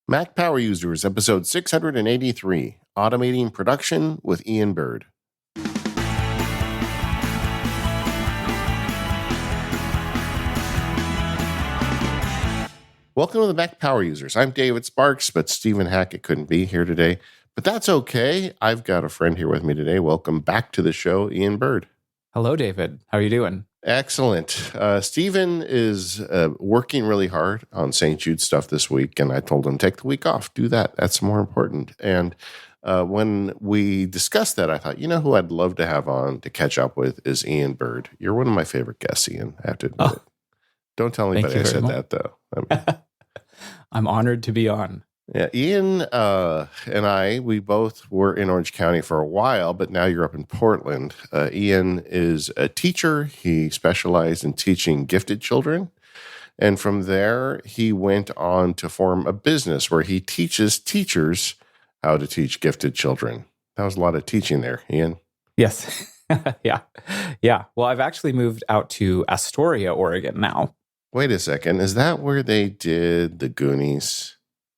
Mac Power Users, episode 683, Automating Production with Ian Byrd. Welcome to the Mac Power Users. I'm David Sparks, but Stephen Hackett couldn't be here today. But that's okay. I've got a friend here with me today. Welcome back to the show, Ian Byrd. Hello, David. How are you doing? Excellent. Stephen is working really hard on St. Jude stuff this week, and I told him, take the week off. Do that. That's more important. And when we discussed that, I thought, you know who I'd love to have on to catch up with is Ian Byrd. You're one of my favorite guests, Ian. I have to admit it. Don't tell anybody I said that, though. I'm honored to be on. Yeah, Ian and we both were in Orange County for a while, but now you're up in Portland. Ian is a teacher. He specialized in teaching gifted children. And from there, he went on to form a business where he teaches teachers how to teach gifted children. That was a lot of teaching there, Ian. Yes. Yeah. Well, I've actually moved out to Astoria, Oregon now. Wait a second. Is that where they did the Goonies?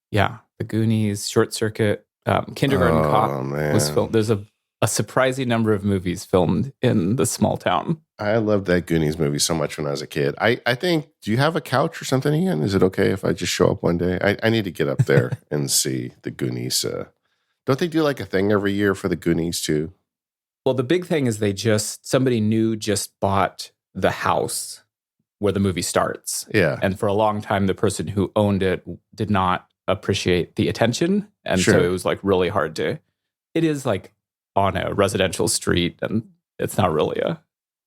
Yeah, the Goonies, Short Circuit, Kindergarten Cop was filmed. There's a surprising number of movies filmed in the small town. I loved that Goonies movie so much when I was a kid. I think, do you have a couch or something, Ian? Is it okay if I just show up one day? I need to get up there and see the Goonies. Don't they do like a thing every year for the Goonies too? Well, the big thing is somebody new just bought the house where the movie starts. Yeah. And for a long time, the person who owned it did not appreciate the attention. And Sure. So it was like really hard it is like on a residential street and it's not really a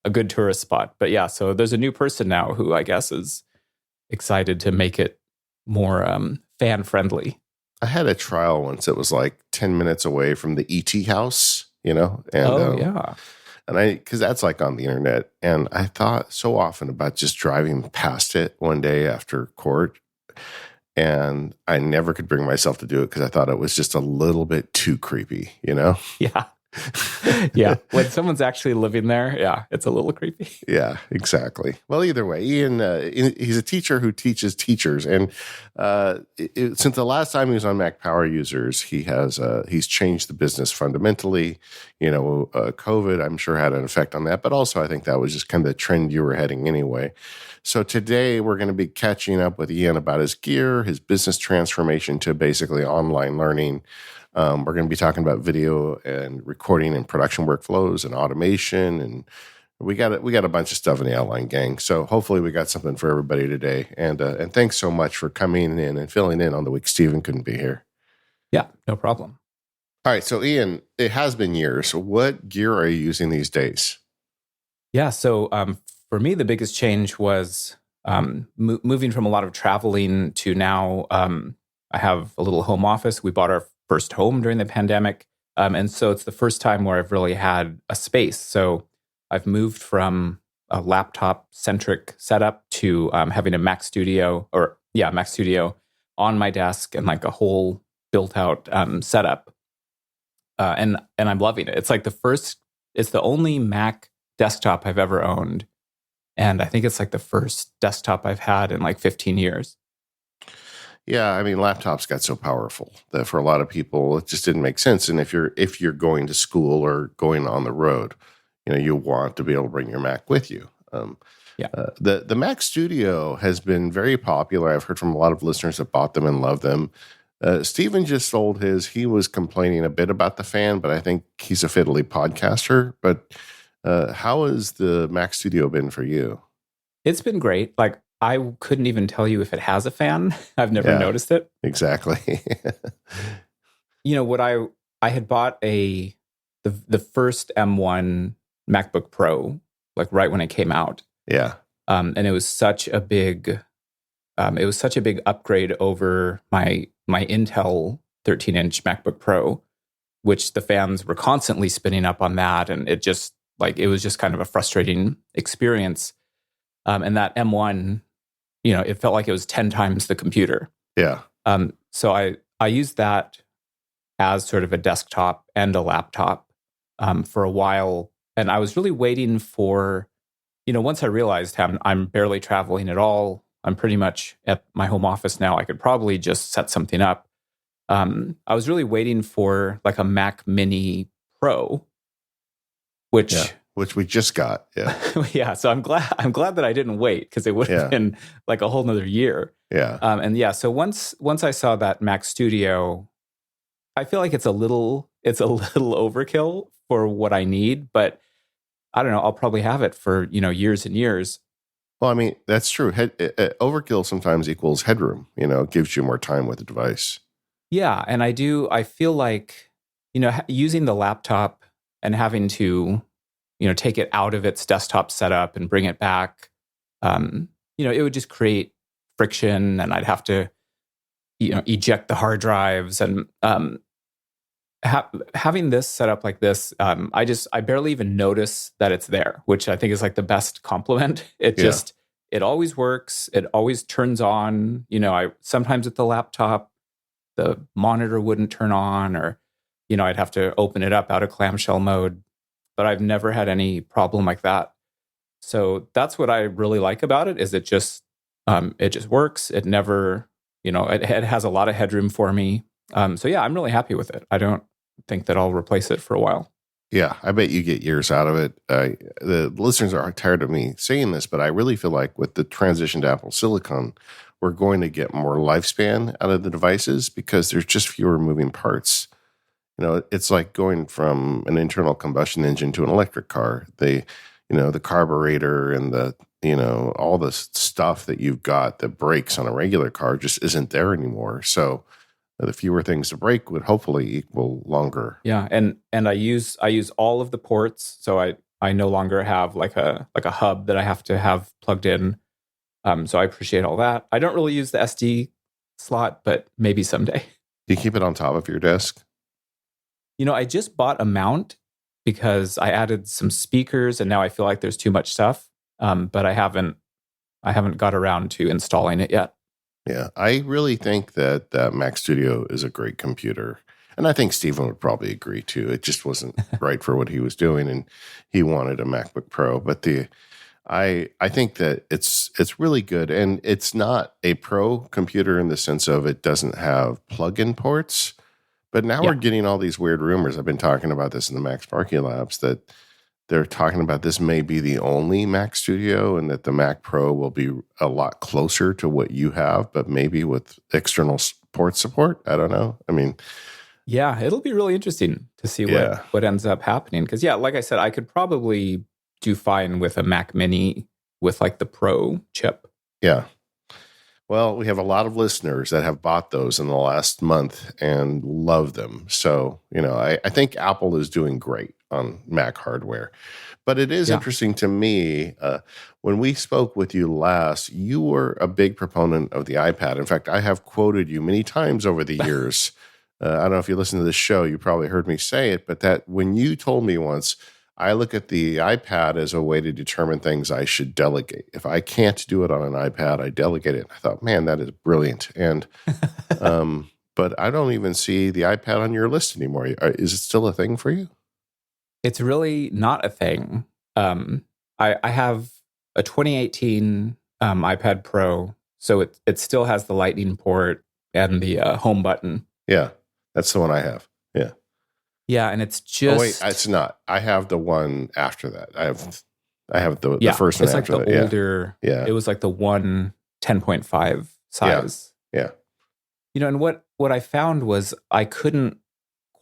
good tourist spot. But yeah, so there's a new person now who I guess is excited to make it more fan friendly. I had a trial once that was like 10 minutes away from the E.T. house, And, yeah. And because that's like on the internet. And I thought so often about just driving past it one day after court. And I never could bring myself to do it because I thought it was just a little bit too creepy, Yeah. Yeah. When someone's actually living there, yeah, it's a little creepy. Yeah, exactly. Well, either way, Ian, he's a teacher who teaches teachers. And since the last time he was on Mac Power Users, he's changed the business fundamentally. COVID, I'm sure, had an effect on that. But also, I think that was just kind of the trend you were heading anyway. So today, we're going to be catching up with Ian about his gear, his business transformation to basically online learning. We're going to be talking about video and recording and production workflows and automation, and we got a bunch of stuff in the outline, gang. So hopefully we got something for everybody today. And thanks so much for coming in and filling in on the week Stephen couldn't be here. Yeah, no problem. All right, so Ian, it has been years. What gear are you using these days? Yeah, so for me, the biggest change was moving from a lot of traveling to now I have a little home office. We bought our first home during the pandemic. And so it's the first time where I've really had a space. So I've moved from a laptop-centric setup to having a Mac Studio on my desk and like a whole built-out setup. And I'm loving it. It's like it's the only Mac desktop I've ever owned. And I think it's like the first desktop I've had in like 15 years. Yeah, I mean, laptops got so powerful that for a lot of people, it just didn't make sense. And if you're going to school or going on the road, you want to be able to bring your Mac with you. The Mac Studio has been very popular. I've heard from a lot of listeners that bought them and love them. Stephen just sold his. He was complaining a bit about the fan, but I think he's a fiddly podcaster. But how has the Mac Studio been for you? It's been great. Like, I couldn't even tell you if it has a fan. I've never noticed it. Exactly. What I had bought the first M1 MacBook Pro, like right when it came out. Yeah. And it was such a big upgrade over my Intel 13-inch MacBook Pro, which the fans were constantly spinning up on that, and it was just kind of a frustrating experience. And that M1, it felt like it was 10 times the computer. Yeah. So I used that as sort of a desktop and a laptop for a while. And I was really waiting for, once I realized I'm barely traveling at all, I'm pretty much at my home office now, I could probably just set something up. I was really waiting for like a Mac Mini Pro, which which we just got. Yeah. yeah. So I'm glad that I didn't wait, because it would have been like a whole nother year. Yeah. And yeah, so once I saw that Mac Studio, I feel like it's a little overkill for what I need, but I don't know, I'll probably have it for, years and years. Well, I mean, that's true. Overkill sometimes equals headroom. It gives you more time with the device. Yeah, and I feel like, using the laptop and having to, take it out of its desktop setup and bring it back, it would just create friction, and I'd have to, eject the hard drives, and having this set up like this, I barely even notice that it's there, which I think is like the best compliment. It always works. It always turns on. Sometimes with the laptop, the monitor wouldn't turn on, or, I'd have to open it up out of clamshell mode, but I've never had any problem like that. So that's what I really like about it, is it just works. It never, it has a lot of headroom for me. So yeah, I'm really happy with it. I don't think that I'll replace it for a while. Yeah, I bet you get years out of it. The listeners are tired of me saying this, but I really feel like with the transition to Apple Silicon, we're going to get more lifespan out of the devices because there's just fewer moving parts. It's like going from an internal combustion engine to an electric car. The carburetor and all the stuff that you've got that breaks on a regular car just isn't there anymore. So the fewer things to break would hopefully equal longer. Yeah, and I use all of the ports, so I no longer have like a hub that I have to have plugged in. So I appreciate all that. I don't really use the SD slot, but maybe someday. Do you keep it on top of your desk? I just bought a mount because I added some speakers, and now I feel like there's too much stuff. But I haven't got around to installing it yet. Yeah, I really think that Mac Studio is a great computer. And I think Stephen would probably agree too. It just wasn't right for what he was doing, and he wanted a MacBook Pro. But I think that it's really good, and it's not a pro computer in the sense of it doesn't have plug-in ports. But now we're getting all these weird rumors. I've been talking about this in the Mac Sparky Labs, that they're talking about this may be the only Mac Studio, and that the Mac Pro will be a lot closer to what you have, but maybe with external port support. I don't know. I mean, yeah, it'll be really interesting to see what ends up happening. Because like I said, I could probably do fine with a Mac Mini with like the Pro chip. Yeah. Well, we have a lot of listeners that have bought those in the last month and love them. So, I think Apple is doing great on Mac hardware. But it is interesting to me, when we spoke with you last, you were a big proponent of the iPad. In fact, I have quoted you many times over the years. I don't know if you listen to this show, you probably heard me say it, but that when you told me once, I look at the iPad as a way to determine things I should delegate. If I can't do it on an iPad, I delegate it. I thought, man, that is brilliant. And but I don't even see the iPad on your list anymore. Is it still a thing for you? It's really not a thing. I have a 2018 iPad Pro, so it still has the Lightning port and the home button. Yeah, that's the one I have. Yeah. Yeah, and it's just... Oh, wait, it's not. I have the one after that. I have the first one it's after like the older... Yeah. It was like the 10.5 size. Yeah. And what I found was I couldn't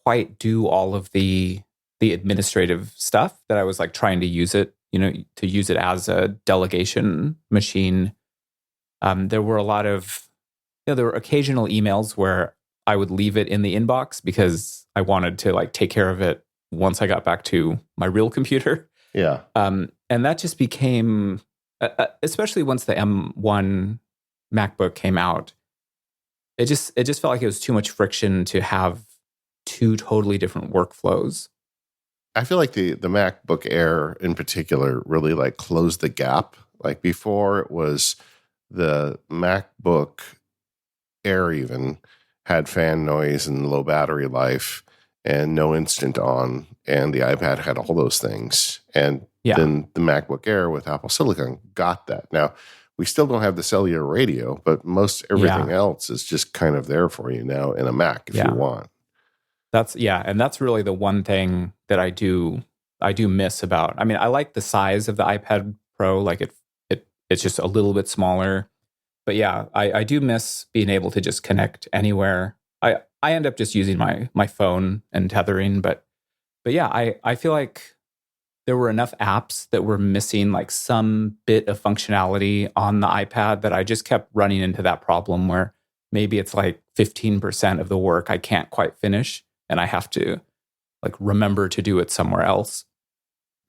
quite do all of the administrative stuff that I was like trying to use it, to use it as a delegation machine. There were a lot of... there were occasional emails where I would leave it in the inbox because I wanted to like take care of it once I got back to my real computer. Yeah. And that just became, especially once the M1 MacBook came out, it just felt like it was too much friction to have two totally different workflows. I feel like the MacBook Air in particular really like closed the gap. Like before it was the MacBook Air even had fan noise and low battery life and no instant on, and the iPad had all those things. And then the MacBook Air with Apple Silicon got that. Now, We still don't have the cellular radio, but most everything Yeah. else is just kind of there for you now in a Mac if you Yeah. want. And that's really the one thing that I do miss about. I mean, I like the size of the iPad Pro, like it's just a little bit smaller. But yeah, I do miss being able to just connect anywhere. I end up just using my phone and tethering, but yeah, I feel like there were enough apps that were missing like some bit of functionality on the iPad that I just kept running into that problem where maybe it's like 15% of the work I can't quite finish and I have to like remember to do it somewhere else.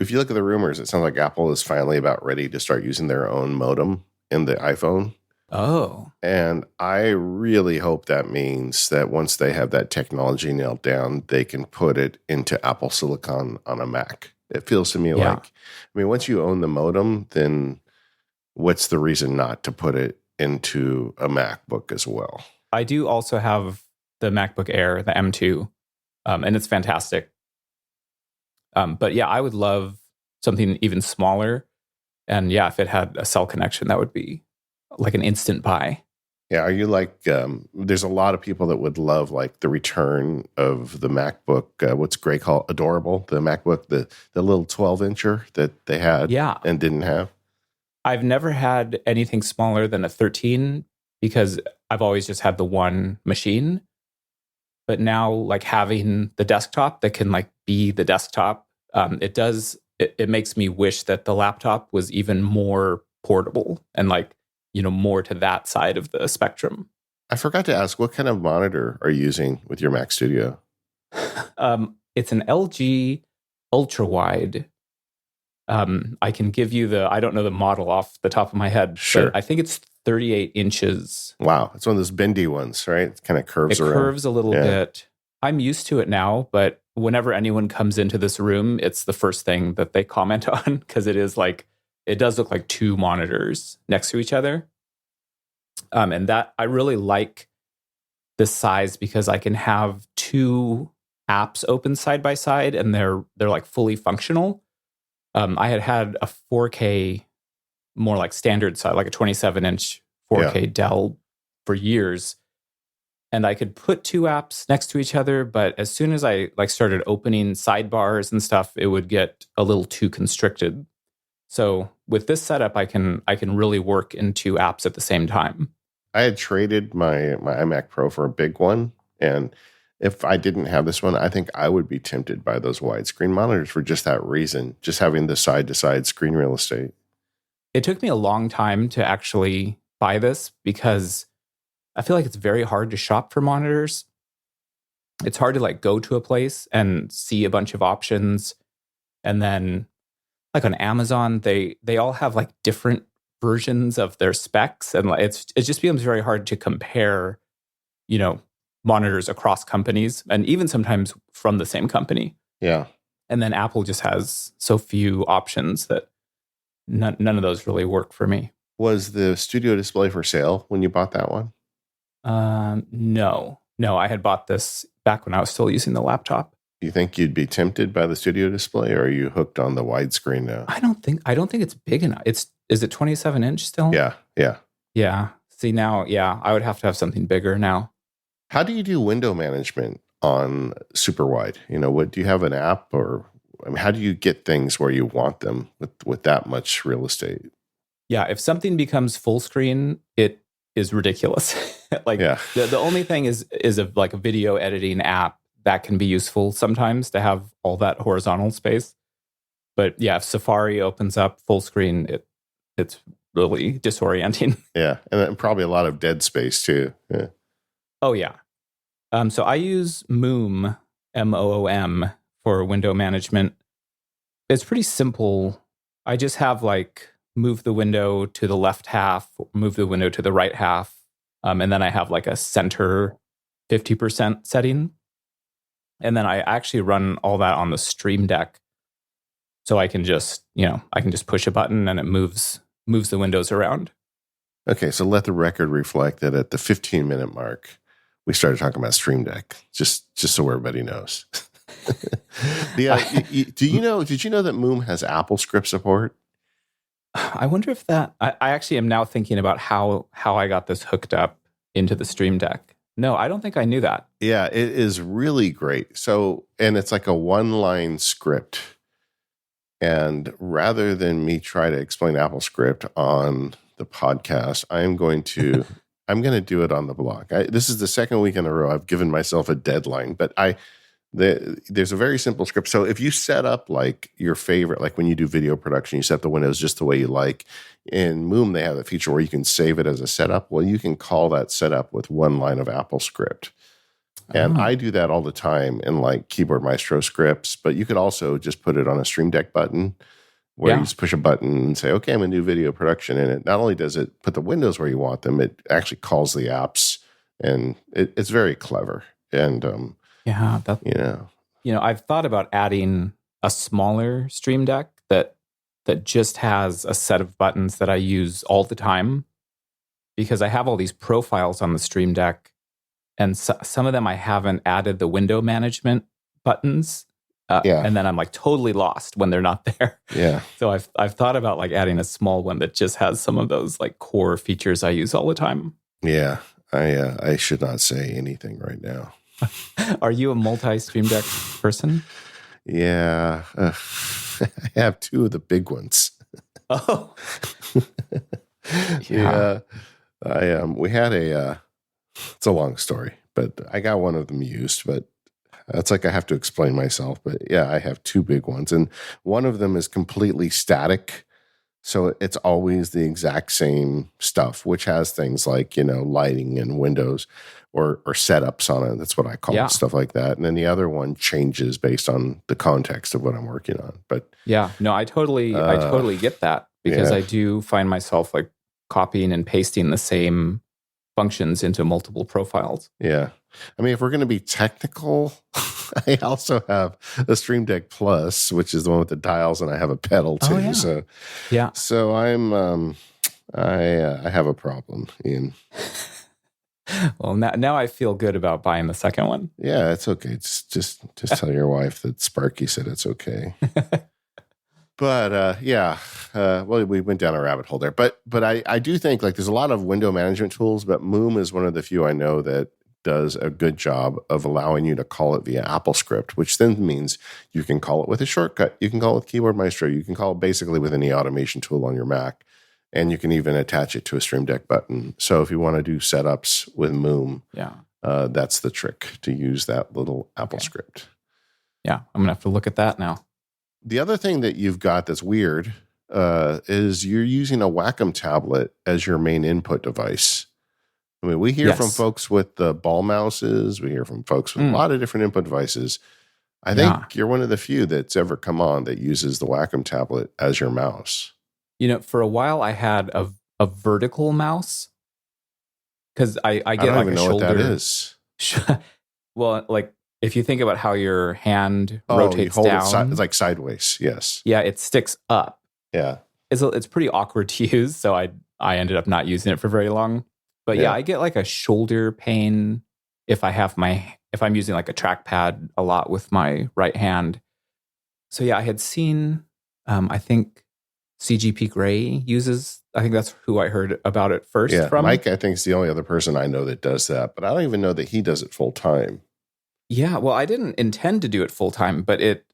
If you look at the rumors, it sounds like Apple is finally about ready to start using their own modem in the iPhone. Oh, And I really hope that means that once they have that technology nailed down, they can put it into Apple Silicon on a Mac. It feels to me yeah. like, I mean, once you own the modem, then what's the reason not to put it into a MacBook as well? I do also have the MacBook Air, the M2, and it's fantastic. But yeah, I would love something even smaller. And yeah, if it had a cell connection, that would be like an instant buy. Yeah, are you like? There's a lot of people that would love like the return of the MacBook. What's Gray call adorable? The MacBook, the little 12-incher that they had Yeah. and didn't have. I've never had anything smaller than a 13 because I've always just had the one machine. But now, like having the desktop that can like be the desktop, it makes me wish that the laptop was even more portable and like, more to that side of the spectrum. I forgot to ask, what kind of monitor are you using with your Mac Studio? It's an LG ultra wide. I can give you I don't know the model off the top of my head. Sure. But I think it's 38 inches. Wow. It's one of those bendy ones, right? It kind of curves around. It curves a little bit. I'm used to it now, but whenever anyone comes into this room, it's the first thing that they comment on because it does look like two monitors next to each other. And that I really like this size because I can have two apps open side by side and they're like fully functional. I had a 4K, more like standard size, like a 27-inch 4K Dell for years. And I could put two apps next to each other, but as soon as I like started opening sidebars and stuff, it would get a little too constricted. So with this setup, I can really work in two apps at the same time. I had traded my iMac Pro for a big one, and if I didn't have this one, I think I would be tempted by those widescreen monitors for just that reason, just having the side-to-side screen real estate. It took me a long time to actually buy this because I feel like it's very hard to shop for monitors. It's hard to like go to a place and see a bunch of options. And then like on Amazon, they all have like different versions of their specs. And like it just becomes very hard to compare, monitors across companies and even sometimes from the same company. Yeah. And then Apple just has so few options that none of those really work for me. Was the Studio Display for sale when you bought that one? No, I had bought this back when I was still using the laptop. Do you think you'd be tempted by the Studio Display, or are you hooked on the widescreen now? I don't think it's big enough. Is it 27-inch still? Yeah. See now, I would have to have something bigger now. How do you do window management on super wide? What do you have an app, or how do you get things where you want them with that much real estate? Yeah, if something becomes full screen, it is ridiculous. The only thing is like a video editing app that can be useful sometimes to have all that horizontal space. But yeah, if Safari opens up full screen, it's really disorienting. Yeah, and probably a lot of dead space too. Yeah. Oh yeah. So I use Moom, Moom, for window management. It's pretty simple. I just have like move the window to the left half, move the window to the right half. And then I have like a center 50% setting. And then I actually run all that on the Stream Deck. So I can just push a button and it moves the windows around. Okay, so let the record reflect that at the 15-minute mark, we started talking about Stream Deck, just so everybody knows. Did you know that Moom has Apple script support? I wonder if I actually am now thinking about how I got this hooked up into the Stream Deck. No, I don't think I knew that. Yeah, it is really great. So, and it's like a one-line script. And rather than me try to explain AppleScript on the podcast, I'm going to do it on the blog. This is the second week in a row I've given myself a deadline, but there's a very simple script. So if you set up like your favorite, like when you do video production, you set the windows just the way you like. In Moom, they have a feature where you can save it as a setup. Well, you can call that setup with one line of AppleScript. And I do that all the time in like Keyboard Maestro scripts, but you could also just put it on a Stream Deck button where you just push a button and say, okay, I'm going to do video production. And it not only does it put the windows where you want them, it actually calls the apps, and it's very clever. And, I've thought about adding a smaller Stream Deck that just has a set of buttons that I use all the time, because I have all these profiles on the Stream Deck. And some of them I haven't added the window management buttons. And then I'm like totally lost when they're not there. Yeah. So I've thought about like adding a small one that just has some of those like core features I use all the time. Yeah. I should not say anything right now. Are you a multi-Stream Deck person? Yeah. I have two of the big ones. Oh. Yeah. We had it's a long story, but I got one of them used, but it's like I have to explain myself. But yeah, I have two big ones, and one of them is completely static. So it's always the exact same stuff, which has things like, lighting and windows or setups on it. That's what I call it, stuff like that. And then the other one changes based on the context of what I'm working on. But yeah, no, I totally get that, because I do find myself like copying and pasting the same functions into multiple profiles. Yeah. I mean, if we're going to be technical, I also have a Stream Deck Plus, which is the one with the dials, and I have a pedal too. Oh, yeah. So I'm, I have a problem, Ian. Well, now I feel good about buying the second one. Yeah, it's okay. It's just tell your wife that Sparky said it's okay. But well, we went down a rabbit hole there. But I do think like there's a lot of window management tools, but Moom is one of the few I know that does a good job of allowing you to call it via AppleScript, which then means you can call it with a shortcut. You can call it with Keyboard Maestro. You can call it basically with any automation tool on your Mac, and you can even attach it to a Stream Deck button. So if you want to do setups with Moom, that's the trick, to use that little AppleScript. Okay. Yeah, I'm gonna have to look at that now. The other thing that you've got that's weird is you're using a Wacom tablet as your main input device. I mean, we hear from folks with the ball mouses. We hear from folks with a lot of different input devices. I think you're one of the few that's ever come on that uses the Wacom tablet as your mouse. For a while I had a vertical mouse, because I get don't like even a know shoulder. What that is. Well, like if you think about how your hand rotates you hold down, it's like sideways. Yes. Yeah, it sticks up. Yeah. It's pretty awkward to use, so I ended up not using it for very long. But yeah, I get like a shoulder pain if I'm using like a trackpad a lot with my right hand. So yeah, I had seen, I think CGP Grey uses, I think that's who I heard about it first from. Mike, I think, is the only other person I know that does that, but I don't even know that he does it full time. Yeah, well, I didn't intend to do it full time, but it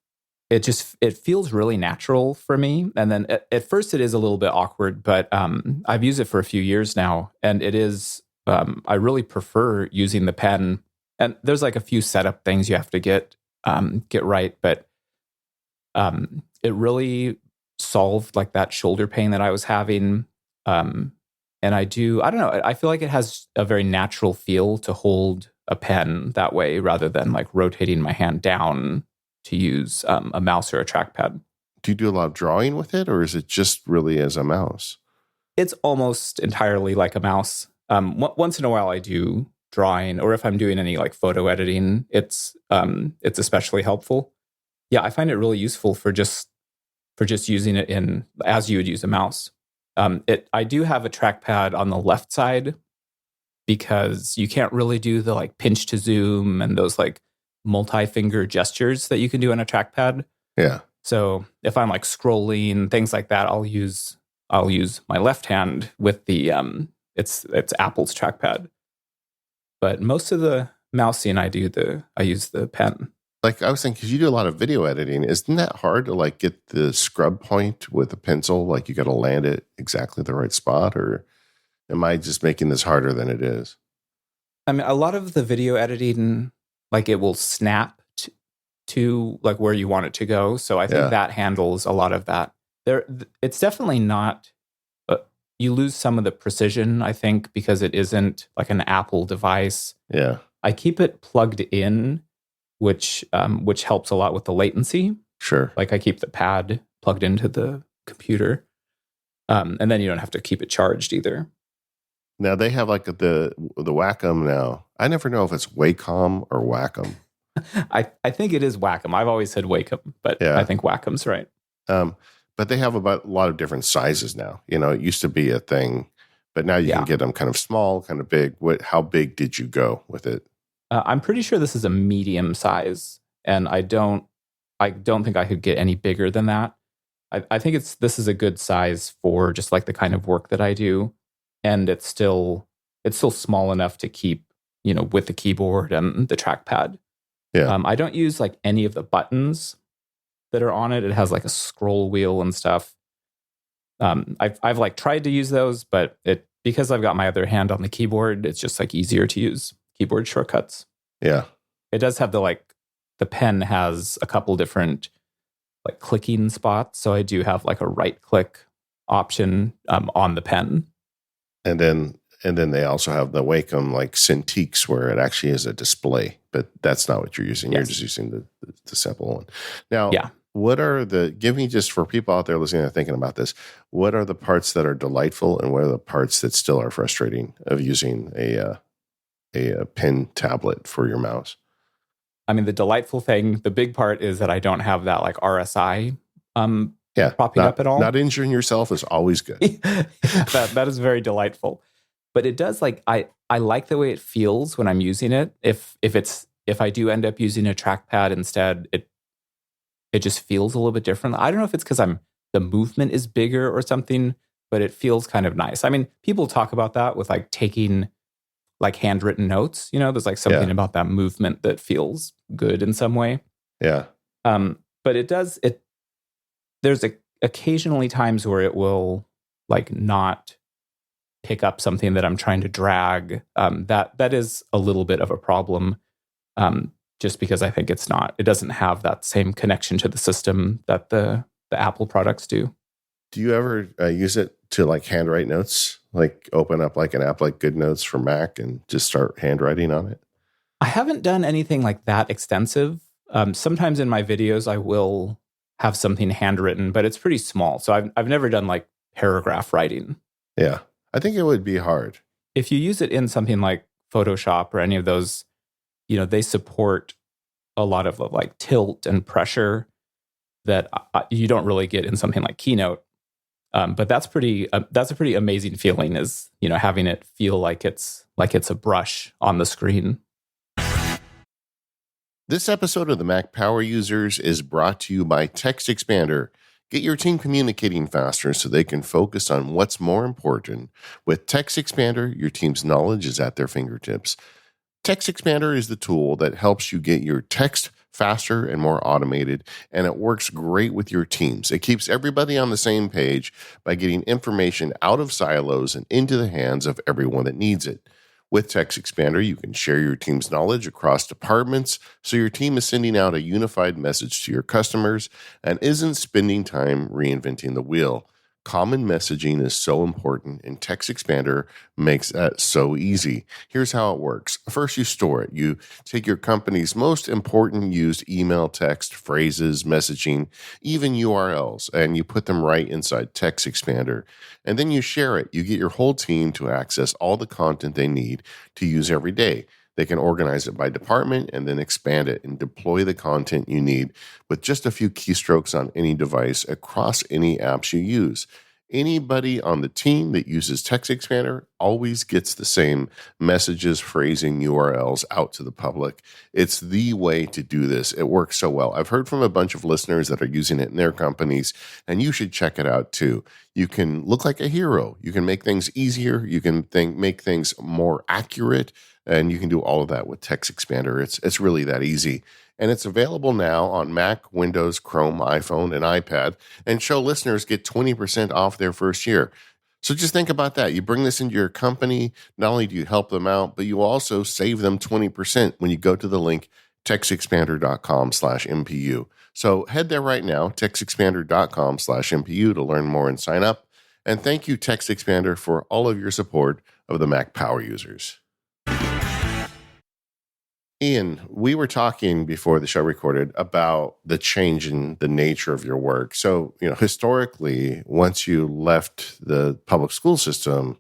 feels really natural for me. And then at first it is a little bit awkward, but I've used it for a few years now, and it is, I really prefer using the pen. And there's like a few setup things you have to get right, but it really solved like that shoulder pain that I was having. And I don't know, I feel like it has a very natural feel to hold a pen that way, rather than like rotating my hand down to use a mouse or a trackpad. Do you do a lot of drawing with it, or is it just really as a mouse? It's almost entirely like a mouse. Once in a while I do drawing, or if I'm doing any like photo editing, it's especially helpful. Yeah, I find it really useful for just using it as you would use a mouse. I do have a trackpad on the left side, because you can't really do the like pinch to zoom and those like multi-finger gestures that you can do on a trackpad. Yeah. So if I'm like scrolling, things like that, I'll use I'll use my left hand with the it's Apple's trackpad. But most of the mousing I use the pen. Like I was thinking, because you do a lot of video editing, isn't that hard to like get the scrub point with a pencil? Like you got to land it exactly the right spot, or am I just making this harder than it is? I mean, a lot of the video editing, like it will snap to like where you want it to go. So I think that handles a lot of that. It's definitely not. You lose some of the precision, I think, because it isn't like an Apple device. Yeah, I keep it plugged in, which helps a lot with the latency. sure. Like I keep the pad plugged into the computer, and then you don't have to keep it charged either. Now they have like the Wacom now. I never know if it's Wacom or Wacom. I think it is Wacom. I've always said Wacom, but I think Wacom's right. But they have a lot of different sizes now. You know, it used to be a thing, but now you can get them kind of small, kind of big. How big did you go with it? I'm pretty sure this is a medium size, and I don't think I could get any bigger than that. I think this is a good size for just like the kind of work that I do, and it's still small enough to keep, you know, with the keyboard and the trackpad. Yeah. I don't use like any of the buttons that are on it. It has like a scroll wheel and stuff. I've like tried to use those, but because I've got my other hand on the keyboard, it's just like easier to use keyboard shortcuts. Yeah. It does have the pen has a couple different like clicking spots. So I do have like a right click option on the pen. And then they also have the Wacom like Cintiqs where it actually is a display, but that's not what you're using. Yes. You're just using the simple one. Now, give me just for people out there listening and thinking about this, what are the parts that are delightful and what are the parts that still are frustrating of using a pen tablet for your mouse? I mean, the delightful thing, the big part is that I don't have that like RSI popping up at all. Not injuring yourself is always good. that is very delightful. But it does like I like the way it feels when I'm using it. If I do end up using a trackpad instead, it just feels a little bit different. I don't know if it's because the movement is bigger or something, but it feels kind of nice. I mean, people talk about that with like taking like handwritten notes. You know, there's like something about that movement that feels good in some way. Yeah. But there's occasionally times where it will like not pick up something that I'm trying to drag. That is a little bit of a problem, just because I think it doesn't have that same connection to the system that the Apple products do. Do you ever use it to like handwrite notes, like open up like an app like GoodNotes for Mac and just start handwriting on it? I haven't done anything like that extensive. Sometimes in my videos I will have something handwritten, but it's pretty small. So I've never done like paragraph writing. Yeah. I think it would be hard. If you use it in something like Photoshop or any of those, you know, they support a lot of like tilt and pressure that you don't really get in something like Keynote. But that's a pretty amazing feeling, is, you know, having it feel like it's a brush on the screen. This episode of the Mac Power Users is brought to you by Text Expander. Get your team communicating faster so they can focus on what's more important. With Text Expander, your team's knowledge is at their fingertips. Text Expander is the tool that helps you get your text faster and more automated, and it works great with your teams. It keeps everybody on the same page by getting information out of silos and into the hands of everyone that needs it. With Text Expander, you can share your team's knowledge across departments, so your team is sending out a unified message to your customers and isn't spending time reinventing the wheel. Common messaging is so important, and Text Expander makes that so easy. Here's how it works. First, you store it. You take your company's most important used email, text, phrases, messaging, even URLs, and you put them right inside Text Expander. And then you share it. You get your whole team to access all the content they need to use every day. They can organize it by department and then expand it and deploy the content you need with just a few keystrokes on any device across any apps you use. Anybody on the team that uses TextExpander always gets the same messages, phrasing, URLs out to the public. It's the way to do this. It works so well. I've heard from a bunch of listeners that are using it in their companies, and you should check it out too. You can look like a hero. You can make things easier. You can make things more accurate, and you can do all of that with TextExpander. It's really that easy. And it's available now on Mac, Windows, Chrome, iPhone, and iPad. And show listeners get 20% off their first year. So just think about that. You bring this into your company. Not only do you help them out, but you also save them 20% when you go to the link textexpander.com/MPU. So head there right now, textexpander.com/MPU to learn more and sign up. And thank you, TextExpander, for all of your support of the Mac Power users. Ian, we were talking before the show recorded about the change in the nature of your work. So, historically, once you left the public school system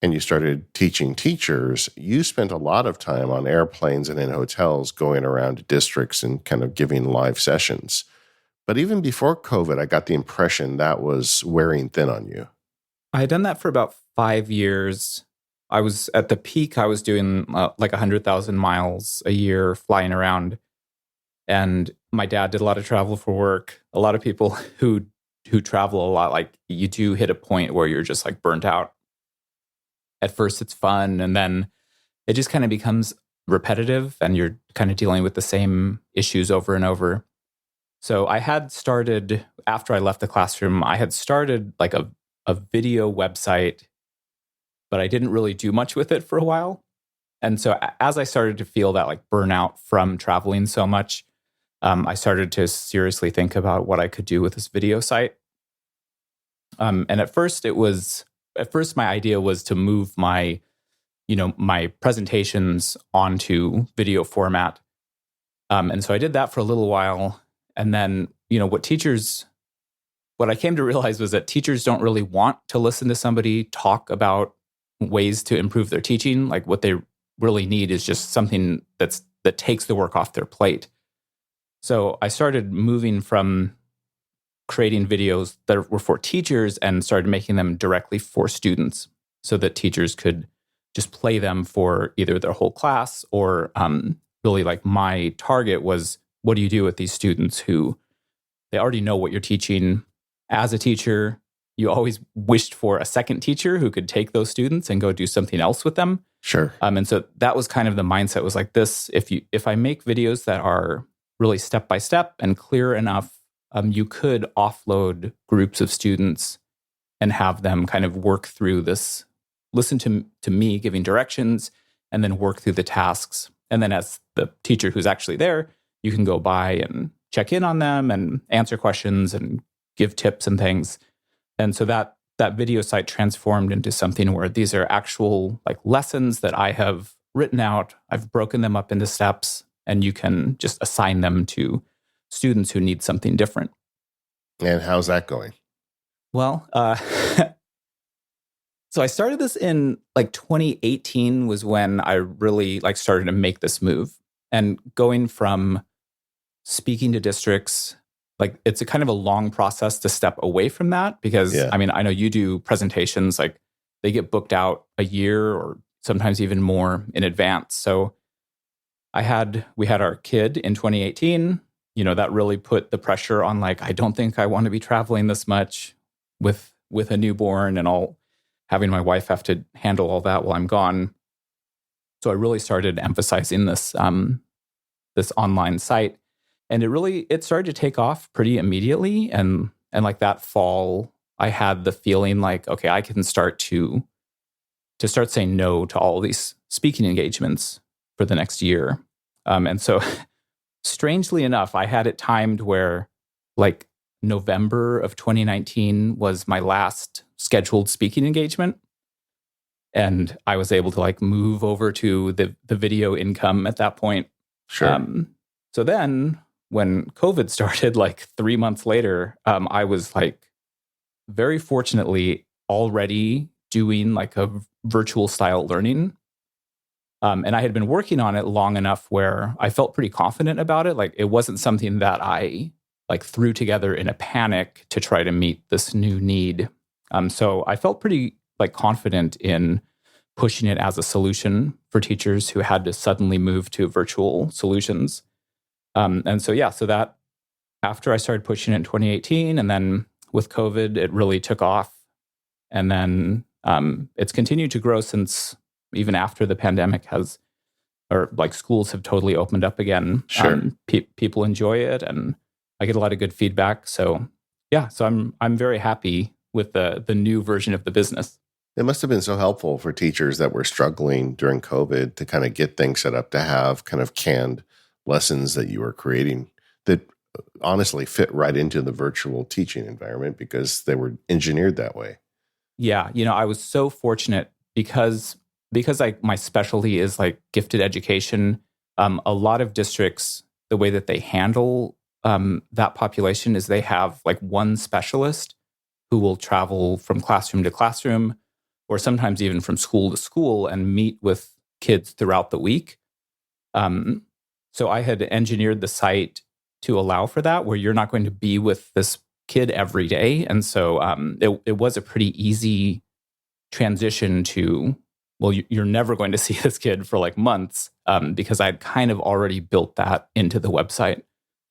and you started teaching teachers, you spent a lot of time on airplanes and in hotels going around to districts and kind of giving live sessions. But even before COVID, I got the impression that was wearing thin on you. I had done that for about 5 years. I was at the peak, I was doing like 100,000 miles a year flying around. And my dad did a lot of travel for work. A lot of people who travel a lot, like you do hit a point where you're just like burnt out. At first it's fun, and then it just kind of becomes repetitive and you're kind of dealing with the same issues over and over. So I had started, after I left the classroom, I had started like a video website, but I didn't really do much with it for a while. And so as I started to feel that like burnout from traveling so much, I started to seriously think about what I could do with this video site. And at first my idea was to move my presentations onto video format. And so I did that for a little while. And then, what I came to realize was that teachers don't really want to listen to somebody talk about ways to improve their teaching. Like what they really need is just something that takes the work off their plate. So I started moving from creating videos that were for teachers and started making them directly for students so that teachers could just play them for either their whole class or really like my target was, what do you do with these students who they already know what you're teaching? As a teacher, you always wished for a second teacher who could take those students and go do something else with them. Sure. And so that was kind of the mindset, was like this, if I make videos that are really step by step and clear enough, you could offload groups of students and have them kind of work through this, listen to me giving directions, and then work through the tasks. And then as the teacher who's actually there, you can go by and check in on them and answer questions and give tips and things. And so that video site transformed into something where these are actual like lessons that I have written out. I've broken them up into steps, and you can just assign them to students who need something different. And how's that going? Well, so I started this in like 2018 was when I really like started to make this move, and going from speaking to districts, like it's a kind of a long process to step away from that because I mean, I know you do presentations, like they get booked out a year or sometimes even more in advance. So we had our kid in 2018, that really put the pressure on, like, I don't think I want to be traveling this much with a newborn and all, having my wife have to handle all that while I'm gone. So I really started emphasizing this online site. And it started to take off pretty immediately. And like that fall, I had the feeling like, okay, I can start saying no to all these speaking engagements for the next year. And so strangely enough, I had it timed where like November of 2019 was my last scheduled speaking engagement. And I was able to like move over to the video income at that point. Sure. So then when COVID started, like 3 months later, I was like very fortunately already doing like a virtual style learning. And I had been working on it long enough where I felt pretty confident about it. Like it wasn't something that I like threw together in a panic to try to meet this new need. So I felt pretty like confident in pushing it as a solution for teachers who had to suddenly move to virtual solutions. And so, yeah, so that after I started pushing it in 2018, and then with COVID, it really took off. And then it's continued to grow since even after the pandemic has, or like schools have totally opened up again. Sure. People enjoy it, and I get a lot of good feedback. So yeah, so I'm very happy with the new version of the business. It must have been so helpful for teachers that were struggling during COVID to kind of get things set up to have kind of canned lessons that you were creating that honestly fit right into the virtual teaching environment because they were engineered that way. Yeah, I was so fortunate because like my specialty is like gifted education. A lot of districts, the way that they handle that population is they have like one specialist who will travel from classroom to classroom, or sometimes even from school to school, and meet with kids throughout the week. So I had engineered the site to allow for that, where you're not going to be with this kid every day. And so it was a pretty easy transition to, well, you're never going to see this kid for like months, because I'd kind of already built that into the website.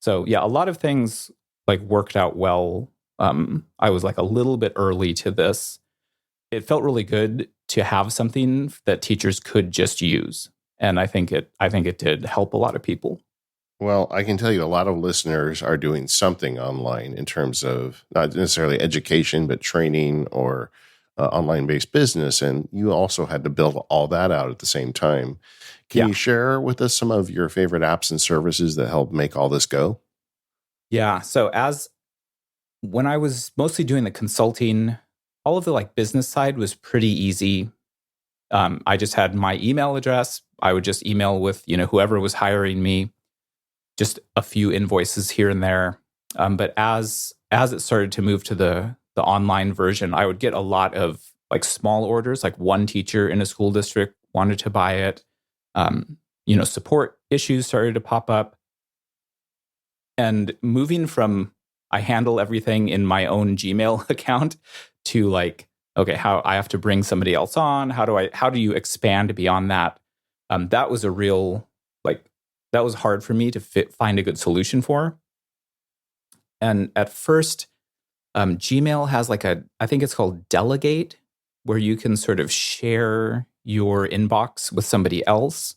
So yeah, a lot of things like worked out well. I was like a little bit early to this. It felt really good to have something that teachers could just use. And I think it did help a lot of people. Well, I can tell you a lot of listeners are doing something online in terms of not necessarily education, but training or online-based business. And you also had to build all that out at the same time. Can you share with us some of your favorite apps and services that help make all this go? Yeah. So when I was mostly doing the consulting, all of the like business side was pretty easy. I just had my email address. I would just email with, whoever was hiring me, just a few invoices here and there. But as it started to move to the online version, I would get a lot of like small orders, like one teacher in a school district wanted to buy it. Support issues started to pop up. And moving from I handle everything in my own Gmail account to like, okay, how I have to bring somebody else on. How do you expand beyond that? That was a real, like, that was hard for me to find a good solution for. And at first, Gmail has like I think it's called Delegate, where you can sort of share your inbox with somebody else.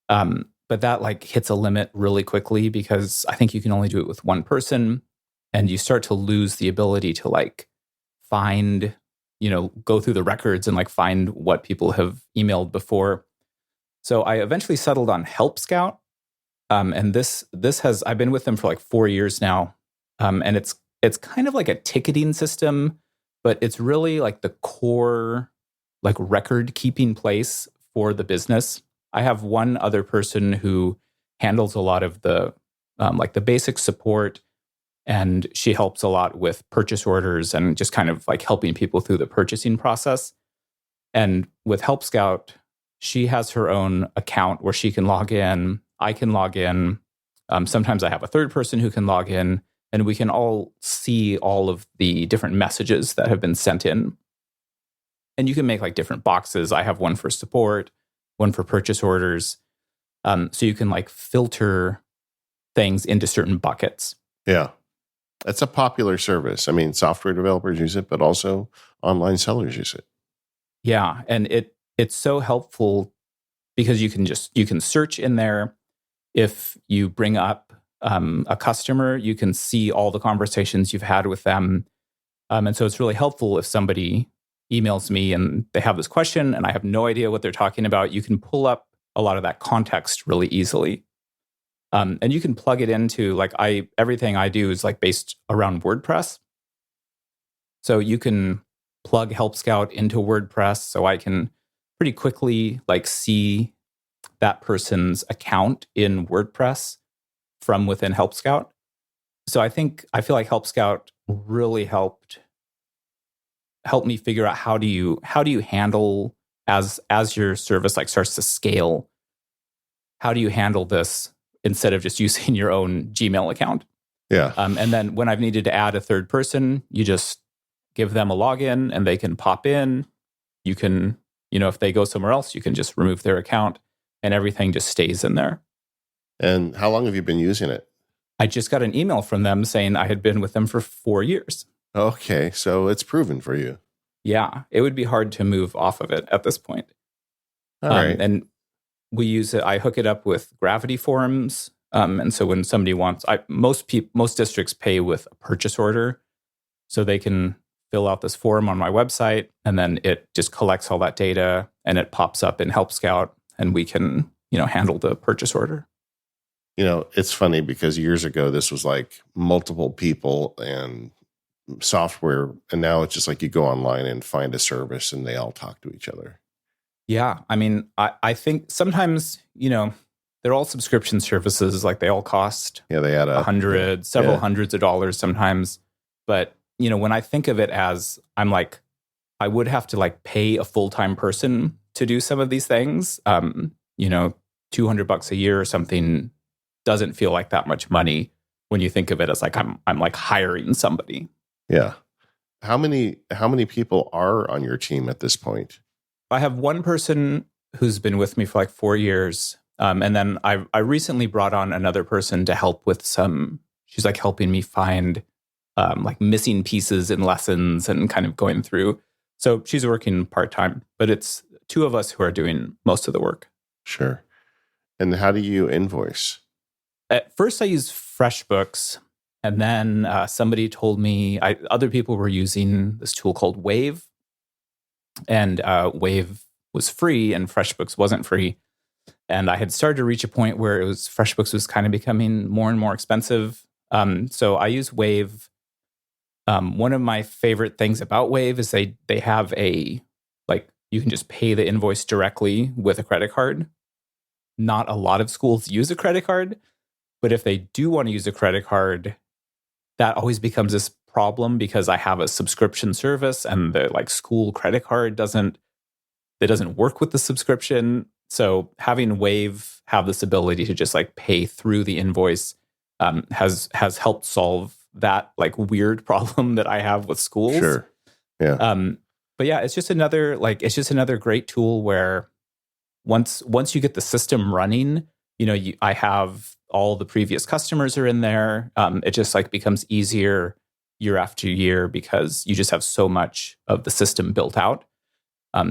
But that like hits a limit really quickly because I think you can only do it with one person, and you start to lose the ability to like find, go through the records and like find what people have emailed before. So I eventually settled on Help Scout. And this has, I've been with them for like 4 years now. And it's kind of like a ticketing system, but it's really like the core, like record keeping place for the business. I have one other person who handles a lot of the, like the basic support, and she helps a lot with purchase orders and just kind of like helping people through the purchasing process. And with Help Scout, she has her own account where she can log in. I can log in. Sometimes I have a third person who can log in, and we can all see all of the different messages that have been sent in. And you can make like different boxes. I have one for support, one for purchase orders. So you can like filter things into certain buckets. Yeah. That's a popular service. I mean, software developers use it, but also online sellers use it. Yeah. And it's so helpful because you can search in there. If you bring up a customer, you can see all the conversations you've had with them. And so it's really helpful if somebody emails me and they have this question and I have no idea what they're talking about. You can pull up a lot of that context really easily. And you can plug it into like everything I do is like based around WordPress. So you can plug Help Scout into WordPress, so I can pretty quickly like see that person's account in WordPress from within Help Scout. So I feel like Help Scout really helped me figure out how do you handle as your service like starts to scale. How do you handle this instead of just using your own Gmail account? Yeah. And then when I've needed to add a third person, you just give them a login and they can pop in. You can, if they go somewhere else, you can just remove their account and everything just stays in there. And how long have you been using it? I just got an email from them saying I had been with them for 4 years. Okay, so it's proven for you. Yeah, it would be hard to move off of it at this point. All right. And we use it. I hook it up with Gravity forms. And so when somebody wants, most districts pay with a purchase order, so they can fill out this form on my website, and then it just collects all that data and it pops up in Help Scout, and we can handle the purchase order. It's funny because years ago this was like multiple people and software, and now it's just like you go online and find a service and they all talk to each other. Yeah, I mean, I think sometimes they're all subscription services, like they all cost they add up several hundreds of dollars sometimes. But when I think of it as, I'm like, I would have to like pay a full-time person to do some of these things. $200 a year or something doesn't feel like that much money when you think of it as like I'm like hiring somebody. Yeah. How many people are on your team at this point? I have one person who's been with me for like 4 years. And then I recently brought on another person to help with she's like helping me find like missing pieces in lessons and kind of going through. So she's working part-time, but it's two of us who are doing most of the work. Sure. And how do you invoice? At first I used FreshBooks, and then somebody told me other people were using this tool called Wave, and Wave was free and FreshBooks wasn't free. And I had started to reach a point where FreshBooks was kind of becoming more and more expensive. So I use Wave. One of my favorite things about Wave is they have you can just pay the invoice directly with a credit card. Not a lot of schools use a credit card, but if they do want to use a credit card, that always becomes this problem because I have a subscription service and the school credit card doesn't work with the subscription. So having Wave have this ability to just pay through the invoice has helped solve that weird problem that I have with schools. Sure. Yeah. But yeah, it's just another great tool where once you get the system running, I have all the previous customers are in there. It just becomes easier year after year because you just have so much of the system built out.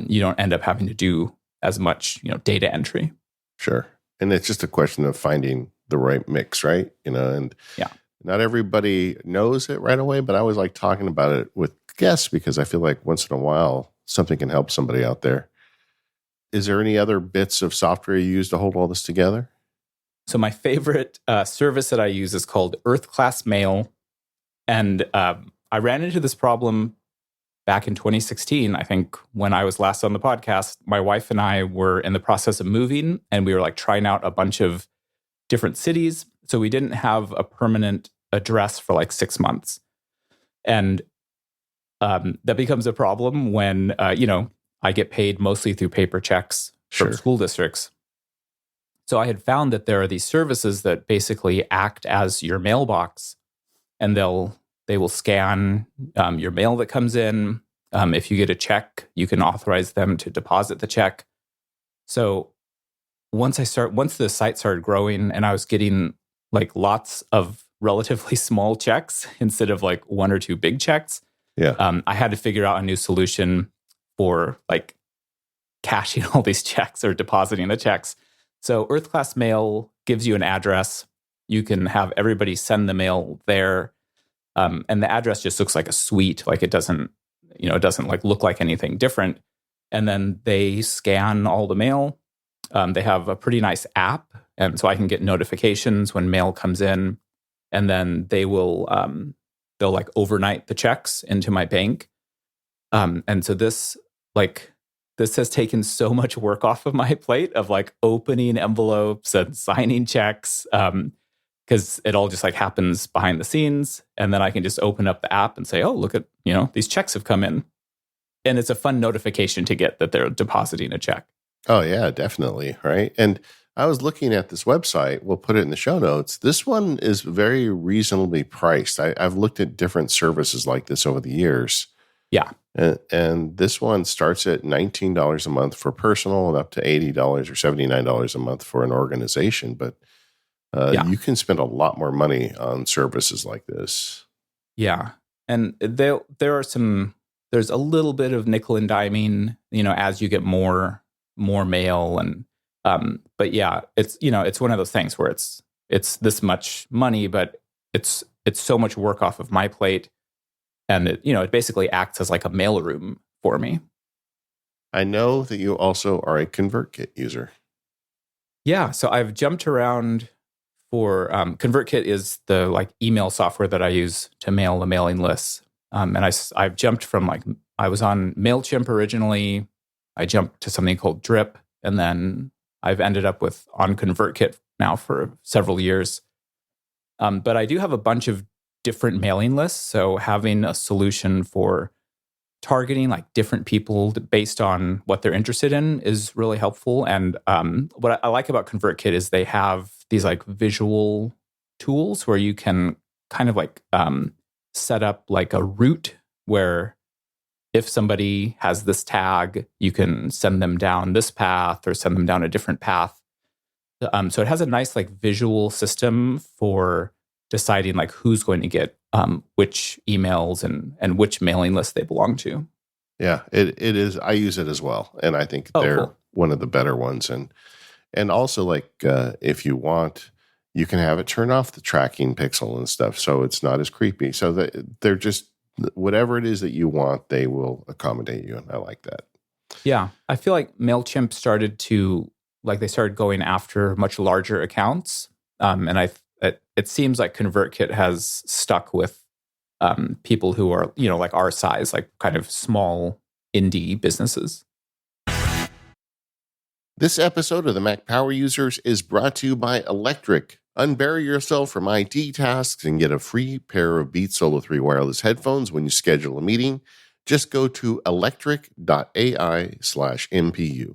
You don't end up having to do as much, data entry. Sure. And it's just a question of finding the right mix, right? And yeah. Not everybody knows it right away, but I always like talking about it with guests because I feel like once in a while something can help somebody out there. Is there any other bits of software you use to hold all this together? So my favorite service that I use is called Earth Class Mail. And I ran into this problem back in 2016, I think, when I was last on the podcast. My wife and I were in the process of moving, and we were trying out a bunch of different cities. So we didn't have a permanent address for 6 months. And that becomes a problem when, I get paid mostly through paper checks from school districts. So I had found that there are these services that basically act as your mailbox, and they will scan your mail that comes in. If you get a check, you can authorize them to deposit the check. So once the site started growing and I was getting lots of relatively small checks instead of one or two big checks, I had to figure out a new solution for cashing all these checks or depositing the checks. So Earth Class Mail gives you an address. You can have everybody send the mail there. And the address just looks like a suite. It doesn't look like anything different. And then they scan all the mail. They have a pretty nice app. And so I can get notifications when mail comes in. And then they'll overnight the checks into my bank. And so this has taken so much work off of my plate of opening envelopes and signing checks. Because it all just happens behind the scenes. And then I can just open up the app and say, oh, look at, these checks have come in. And it's a fun notification to get that they're depositing a check. Oh, yeah, definitely. Right. And I was looking at this website. We'll put it in the show notes. This one is very reasonably priced. I've looked at different services like this over the years. Yeah. And this one starts at $19 a month for personal and up to $80 or $79 a month for an organization. But Yeah. you can spend a lot more money on services like this. Yeah. And there are there's a little bit of nickel and diming, as you get more mail and but yeah, it's it's one of those things where it's this much money, but it's so much work off of my plate, and it basically acts as like a mailroom for me. I know that you also are a ConvertKit user. Yeah, so I've jumped around for ConvertKit is the like email software that I use to mail the mailing lists, and I've jumped from like I was on Mailchimp originally, I jumped to something called Drip, and then I've ended up on ConvertKit now for several years. But I do have a bunch of different mailing lists, so having a solution for targeting like different people based on what they're interested in is really helpful. And what I like about ConvertKit is they have these like visual tools where you can kind of like set up like a route where if somebody has this tag, you can send them down this path or send them down a different path. So it has a nice like visual system for deciding like who's going to get which emails and which mailing list they belong to. Yeah, it is. I use it as well, and I think they're cool. one of the better ones. And also, like if you want, you can have it turn off the tracking pixel and stuff, so it's not as creepy. So that they're just whatever it is that you want, they will accommodate you, and I like that. Yeah, I feel like Mailchimp started going after much larger accounts, and it seems like ConvertKit has stuck with people who are like our size, like kind of small indie businesses. This episode of the Mac Power Users is brought to you by Electric. Unbury yourself from IT tasks and get a free pair of Beats Solo 3 wireless headphones when you schedule a meeting. Just go to electric.ai/MPU.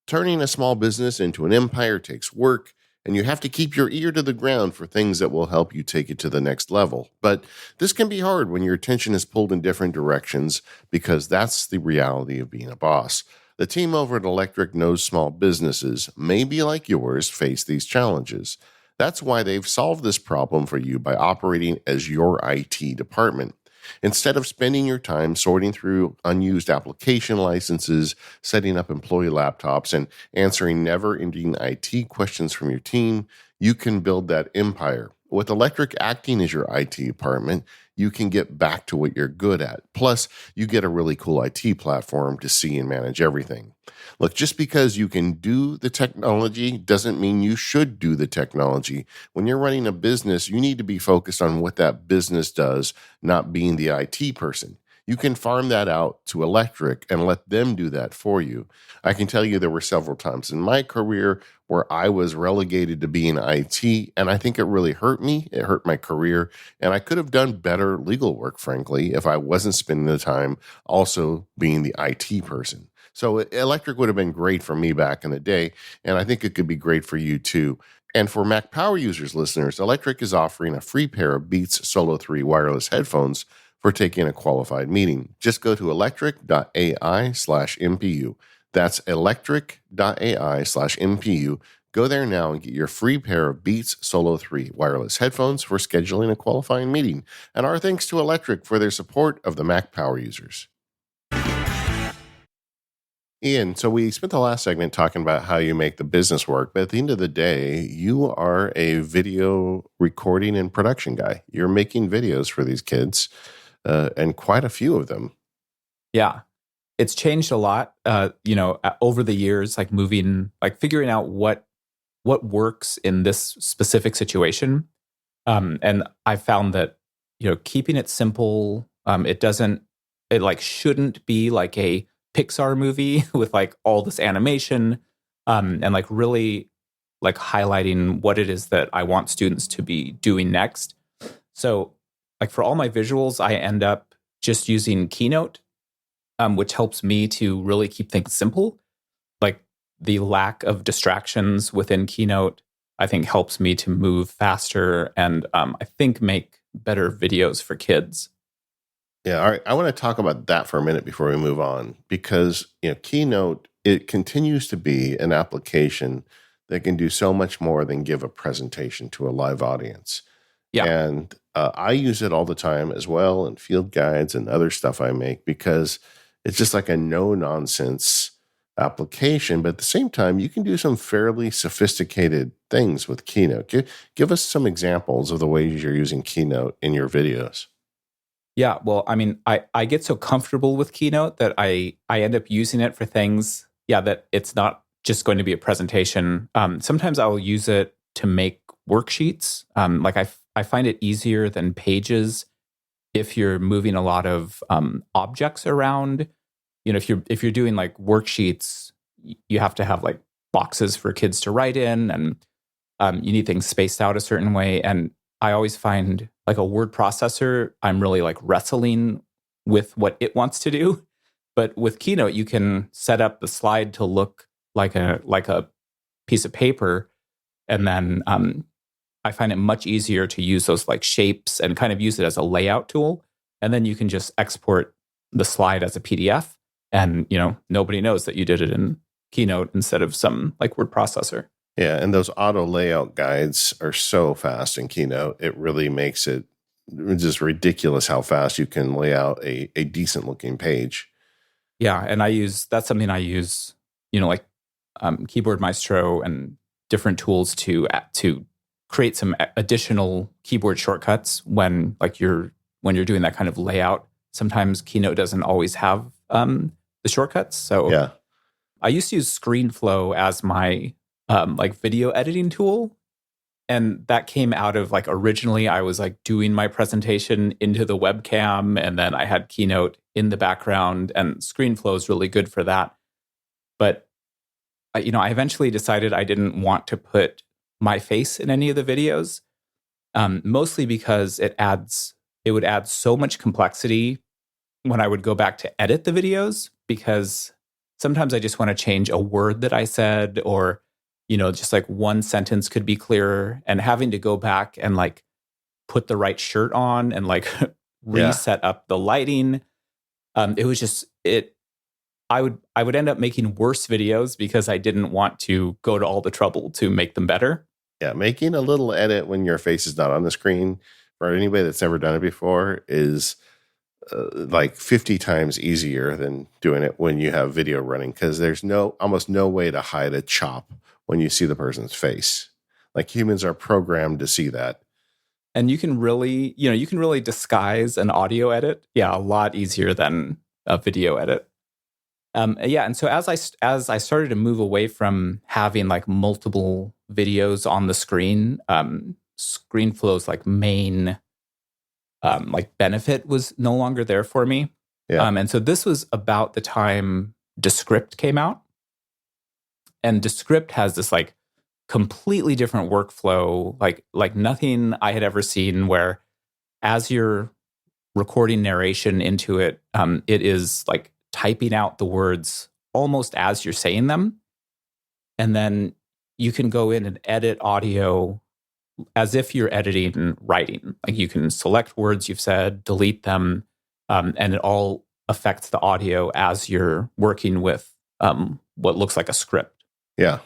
Turning a small business into an empire takes work, and you have to keep your ear to the ground for things that will help you take it to the next level. But this can be hard when your attention is pulled in different directions, because that's the reality of being a boss. The team over at Electric knows small businesses, maybe like yours, face these challenges. That's why they've solved this problem for you by operating as your IT department. Instead of spending your time sorting through unused application licenses, setting up employee laptops, and answering never-ending IT questions from your team, you can build that empire. With Electric acting as your IT department, you can get back to what you're good at. Plus, you get a really cool IT platform to see and manage everything. Look, just because you can do the technology doesn't mean you should do the technology. When you're running a business, you need to be focused on what that business does, not being the IT person. You can farm that out to Electric and let them do that for you. I can tell you there were several times in my career where I was relegated to being IT, and I think it really hurt me. It hurt my career, and I could have done better legal work, frankly, if I wasn't spending the time also being the IT person. So Electric would have been great for me back in the day, and I think it could be great for you too. And for Mac Power Users listeners, Electric is offering a free pair of Beats Solo 3 wireless headphones for taking a qualified meeting. Just go to electric.ai/MPU. That's electric.ai/MPU. Go there now and get your free pair of Beats Solo 3 wireless headphones for scheduling a qualifying meeting. And our thanks to Electric for their support of the Mac Power Users. Ian, so we spent the last segment talking about how you make the business work, but at the end of the day, you are a video recording and production guy. You're making videos for these kids, and quite a few of them. Yeah, it's changed a lot, over the years, like figuring out what works in this specific situation. And I found that, keeping it simple, it shouldn't be like a Pixar movie with like all this animation, and like really like highlighting what it is that I want students to be doing next. So like for all my visuals, I end up just using Keynote, which helps me to really keep things simple. Like the lack of distractions within Keynote, I think helps me to move faster and I think make better videos for kids. Yeah, all right. I want to talk about that for a minute before we move on, because Keynote, it continues to be an application that can do so much more than give a presentation to a live audience. Yeah. And I use it all the time as well in field guides and other stuff I make, because it's just like a no nonsense application. But at the same time, you can do some fairly sophisticated things with Keynote. Give us some examples of the ways you're using Keynote in your videos. Yeah, well, I mean, I get so comfortable with Keynote that I end up using it for things, that it's not just going to be a presentation. Sometimes I will use it to make worksheets. Like I find it easier than Pages if you're moving a lot of objects around. If you're doing like worksheets, you have to have like boxes for kids to write in, and you need things spaced out a certain way. And I always find like a word processor, I'm really like wrestling with what it wants to do. But with Keynote, you can set up the slide to look like a piece of paper, and then I find it much easier to use those like shapes and kind of use it as a layout tool. And then you can just export the slide as a PDF, and nobody knows that you did it in Keynote instead of some like word processor. Yeah, and those auto layout guides are so fast in Keynote. It really makes it just ridiculous how fast you can lay out a decent looking page. Yeah, and that's something I use, like Keyboard Maestro and different tools to create some additional keyboard shortcuts when you're doing that kind of layout. Sometimes Keynote doesn't always have the shortcuts. So yeah, I used to use ScreenFlow as my like video editing tool. And that came out of like originally I was like doing my presentation into the webcam, and then I had Keynote in the background, and ScreenFlow is really good for that. But I eventually decided I didn't want to put my face in any of the videos, mostly because it would add so much complexity when I would go back to edit the videos, because sometimes I just want to change a word that I said, or just like one sentence could be clearer, and having to go back and like put the right shirt on and like reset up the lighting. It was just I would end up making worse videos because I didn't want to go to all the trouble to make them better. Yeah, making a little edit when your face is not on the screen, for anybody that's never done it before, is like 50 times easier than doing it when you have video running, because there's almost no way to hide a chop when you see the person's face. Like, humans are programmed to see that. And you can really disguise an audio edit, a lot easier than a video edit. And so as I started to move away from having like multiple videos on the screen, ScreenFlow's like main like benefit was no longer there for me. Yeah. And so this was about the time Descript came out. And Descript has this like completely different workflow, like nothing I had ever seen, where as you're recording narration into it, it is like typing out the words almost as you're saying them. And then you can go in and edit audio as if you're editing writing. Like, you can select words you've said, delete them, and it all affects the audio as you're working with what looks like a script. Yeah.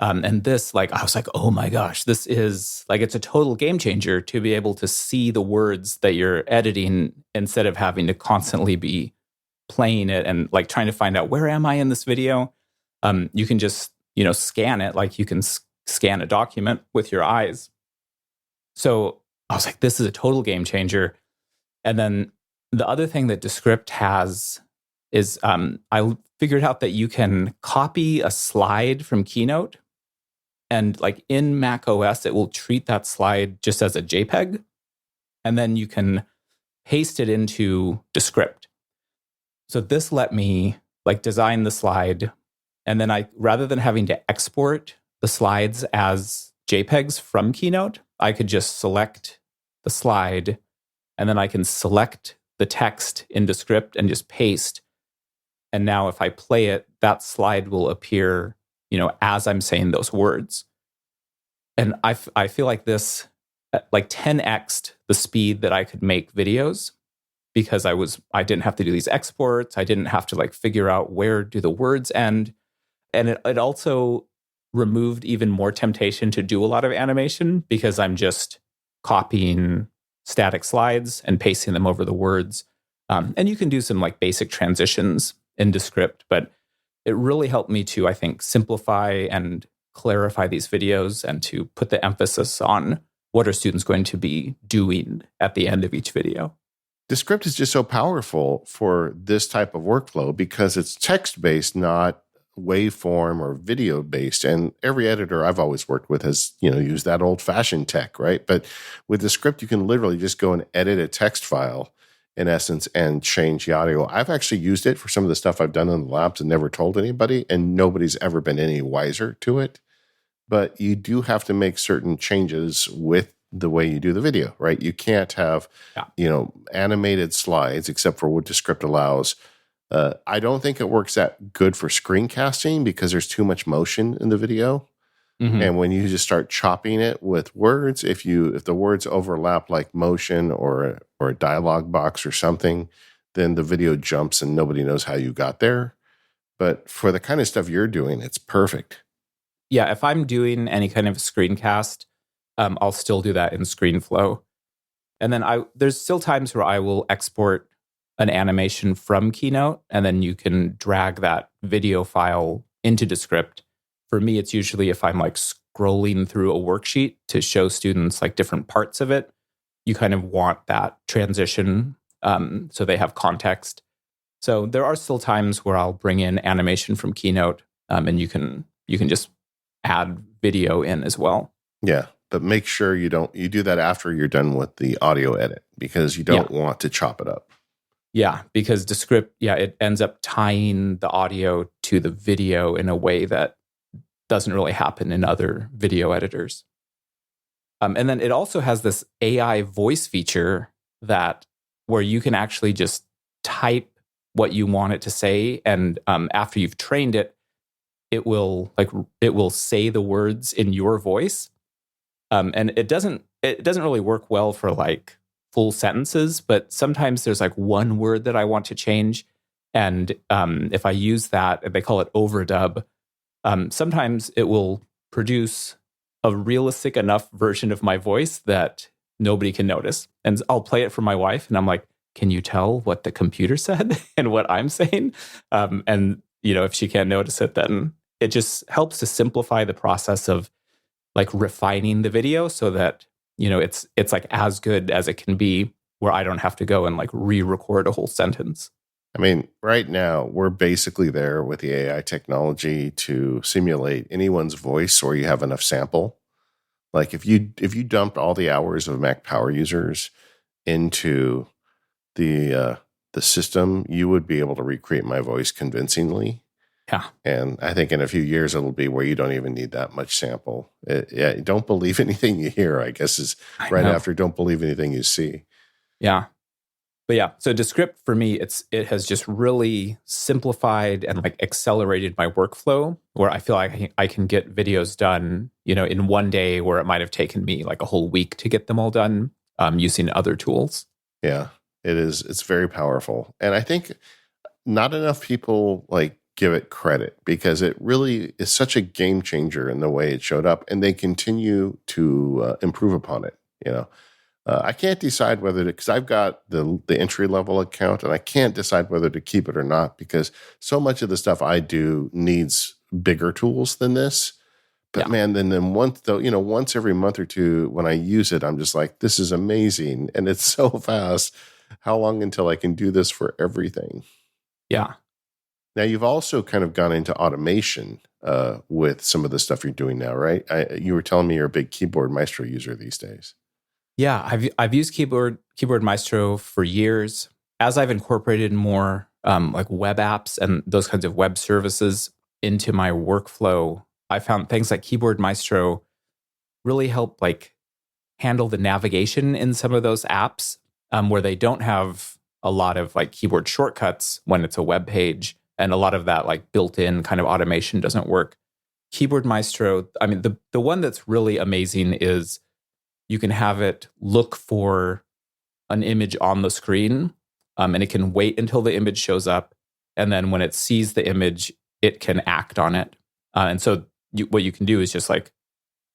And this, like, I was like, oh my gosh, this is like, it's a total game changer to be able to see the words that you're editing instead of having to constantly be playing it and like trying to find out, where am I in this video? You can just, scan it like you can scan a document with your eyes. So I was like, this is a total game changer. And then the other thing that Descript has is I figured out that you can copy a slide from Keynote, and like in Mac OS, it will treat that slide just as a JPEG. And then you can paste it into Descript. So this let me like design the slide. And then rather than having to export the slides as JPEGs from Keynote, I could just select the slide, and then I can select the text in Descript and just paste. And now if I play it, that slide will appear, as I'm saying those words. And I feel like this like 10x'd the speed that I could make videos. because I didn't have to do these exports. I didn't have to like figure out where do the words end. And it also removed even more temptation to do a lot of animation because I'm just copying static slides and pasting them over the words. And you can do some like basic transitions in Descript, but it really helped me to, I think, simplify and clarify these videos and to put the emphasis on what are students going to be doing at the end of each video. Descript is just so powerful for this type of workflow because it's text-based, not waveform or video-based. And every editor I've always worked with has, used that old-fashioned tech, right? But with Descript, you can literally just go and edit a text file, in essence, and change the audio. I've actually used it for some of the stuff I've done in the labs and never told anybody, and nobody's ever been any wiser to it. But you do have to make certain changes with the way you do the video, right? You can't have, animated slides except for what Descript allows. I don't think it works that good for screencasting because there's too much motion in the video. Mm-hmm. And when you just start chopping it with words, if the words overlap like motion or a dialogue box or something, then the video jumps and nobody knows how you got there. But for the kind of stuff you're doing, it's perfect. Yeah, if I'm doing any kind of screencast, I'll still do that in ScreenFlow. And then there's still times where I will export an animation from Keynote, and then you can drag that video file into Descript. For me, it's usually if I'm like scrolling through a worksheet to show students like different parts of it, you kind of want that transition so they have context. So there are still times where I'll bring in animation from Keynote, and you can just add video in as well. Yeah, but make sure you do that after you're done with the audio edit because you don't want to chop it up. Yeah, because Descript, it ends up tying the audio to the video in a way that doesn't really happen in other video editors. And then it also has this AI voice feature where you can actually just type what you want it to say, and after you've trained it, it will say the words in your voice. And it doesn't really work well for like full sentences, but sometimes there's like one word that I want to change, and if I use that, they call it overdub. Sometimes it will produce a realistic enough version of my voice that nobody can notice. And I'll play it for my wife, and I'm like, "Can you tell what the computer said and what I'm saying?" And if she can't notice it, then it just helps to simplify the process of like refining the video so that it's like as good as it can be, where I don't have to go and like re-record a whole sentence. I mean, right now, we're basically there with the AI technology to simulate anyone's voice where you have enough sample. Like if you dumped all the hours of Mac Power users into the system, you would be able to recreate my voice convincingly. Yeah. And I think in a few years, it'll be where you don't even need that much sample. Don't believe anything you hear, I guess, is right after don't believe anything you see. Yeah. But yeah, so Descript for me, it has just really simplified and like accelerated my workflow, where I feel like I can get videos done, in one day where it might have taken me like a whole week to get them all done using other tools. Yeah, it is. It's very powerful. And I think not enough people like give it credit because it really is such a game changer in the way it showed up, and they continue to improve upon it, I can't decide whether to, because I've got the entry level account, and I can't decide whether to keep it or not because so much of the stuff I do needs bigger tools than this. But man, then once every month or two when I use it, I'm just like, this is amazing, and it's so fast. How long until I can do this for everything? Yeah. Now you've also kind of gone into automation with some of the stuff you're doing now, right? You were telling me you're a big Keyboard Maestro user these days. Yeah, I've used Keyboard Maestro for years. As I've incorporated more like web apps and those kinds of web services into my workflow, I found things like Keyboard Maestro really help like handle the navigation in some of those apps where they don't have a lot of like keyboard shortcuts when it's a web page, and a lot of that like built-in kind of automation doesn't work. Keyboard Maestro, I mean, the one that's really amazing is you can have it look for an image on the screen and it can wait until the image shows up. And then when it sees the image, it can act on it. And so what you can do is just like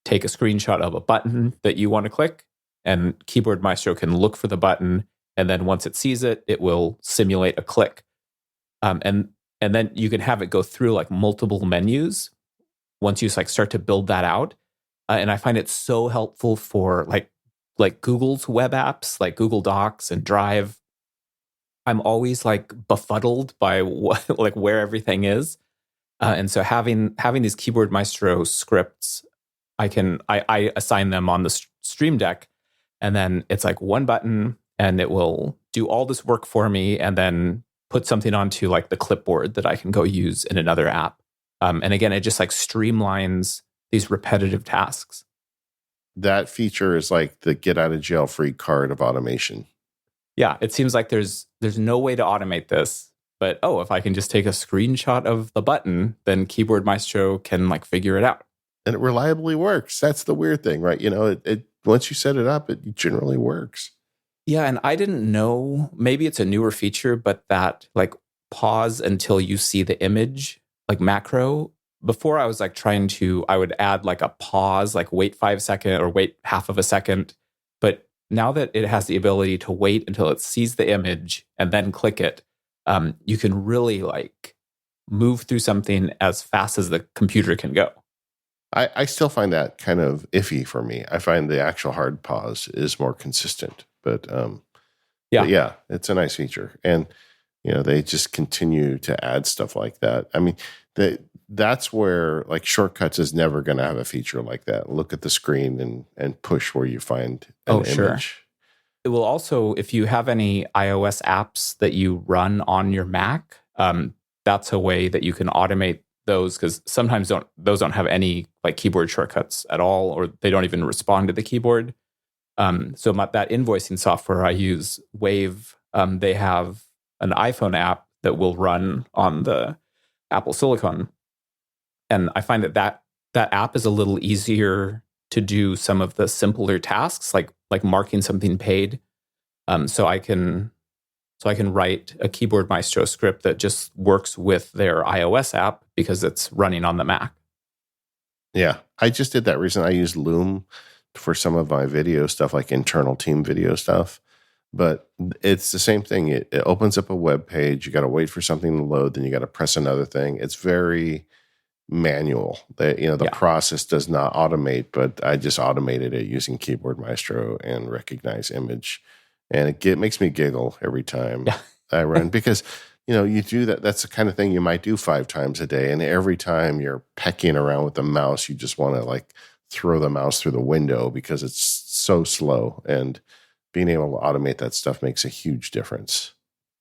take a screenshot of a button that you want to click, and Keyboard Maestro can look for the button. And then once it sees it, it will simulate a click. And then you can have it go through like multiple menus once you like start to build that out. And I find it so helpful for like Google's web apps, like Google Docs and Drive. I'm always like befuddled by like where everything is. And so having these Keyboard Maestro scripts, I assign them on the Stream Deck, and then it's like one button and it will do all this work for me and then put something onto like the clipboard that I can go use in another app. And again, it just like streamlines these repetitive tasks. That feature is like the get out of jail free card of automation. Yeah, it seems like there's no way to automate this, but if I can just take a screenshot of the button, then Keyboard Maestro can like figure it out. And it reliably works. That's the weird thing, right? It once you set it up, it generally works. Yeah, and I didn't know, maybe it's a newer feature, but that like pause until you see the image, like macro. Before I was like I would add like a pause, like wait 5 seconds or wait half of a second. But now that it has the ability to wait until it sees the image and then click it, you can really like move through something as fast as the computer can go. I still find that kind of iffy for me. I find the actual hard pause is more consistent. But yeah, it's a nice feature. And, they just continue to add stuff like that. I mean, that's where like Shortcuts is never going to have a feature like that. Look at the screen and push where you find an image. It will also, if you have any iOS apps that you run on your Mac, that's a way that you can automate those, because sometimes those don't have any like keyboard shortcuts at all, or they don't even respond to the keyboard. So that invoicing software I use, Wave, they have an iPhone app that will run on the Apple Silicon. And I find that app is a little easier to do some of the simpler tasks, like marking something paid. So I can write a Keyboard Maestro script that just works with their iOS app because it's running on the Mac. Yeah, I just did that recently. I used Loom for some of my video stuff, like internal team video stuff. But it's the same thing. It opens up a web page. You got to wait for something to load. Then you got to press another thing. It's very manual. The process does not automate, but I just automated it using Keyboard Maestro and Recognize Image. And it makes me giggle every time I run because, you do that. That's the kind of thing you might do 5 times a day. And every time you're pecking around with the mouse, you just want to like throw the mouse through the window because it's so slow. And being able to automate that stuff makes a huge difference.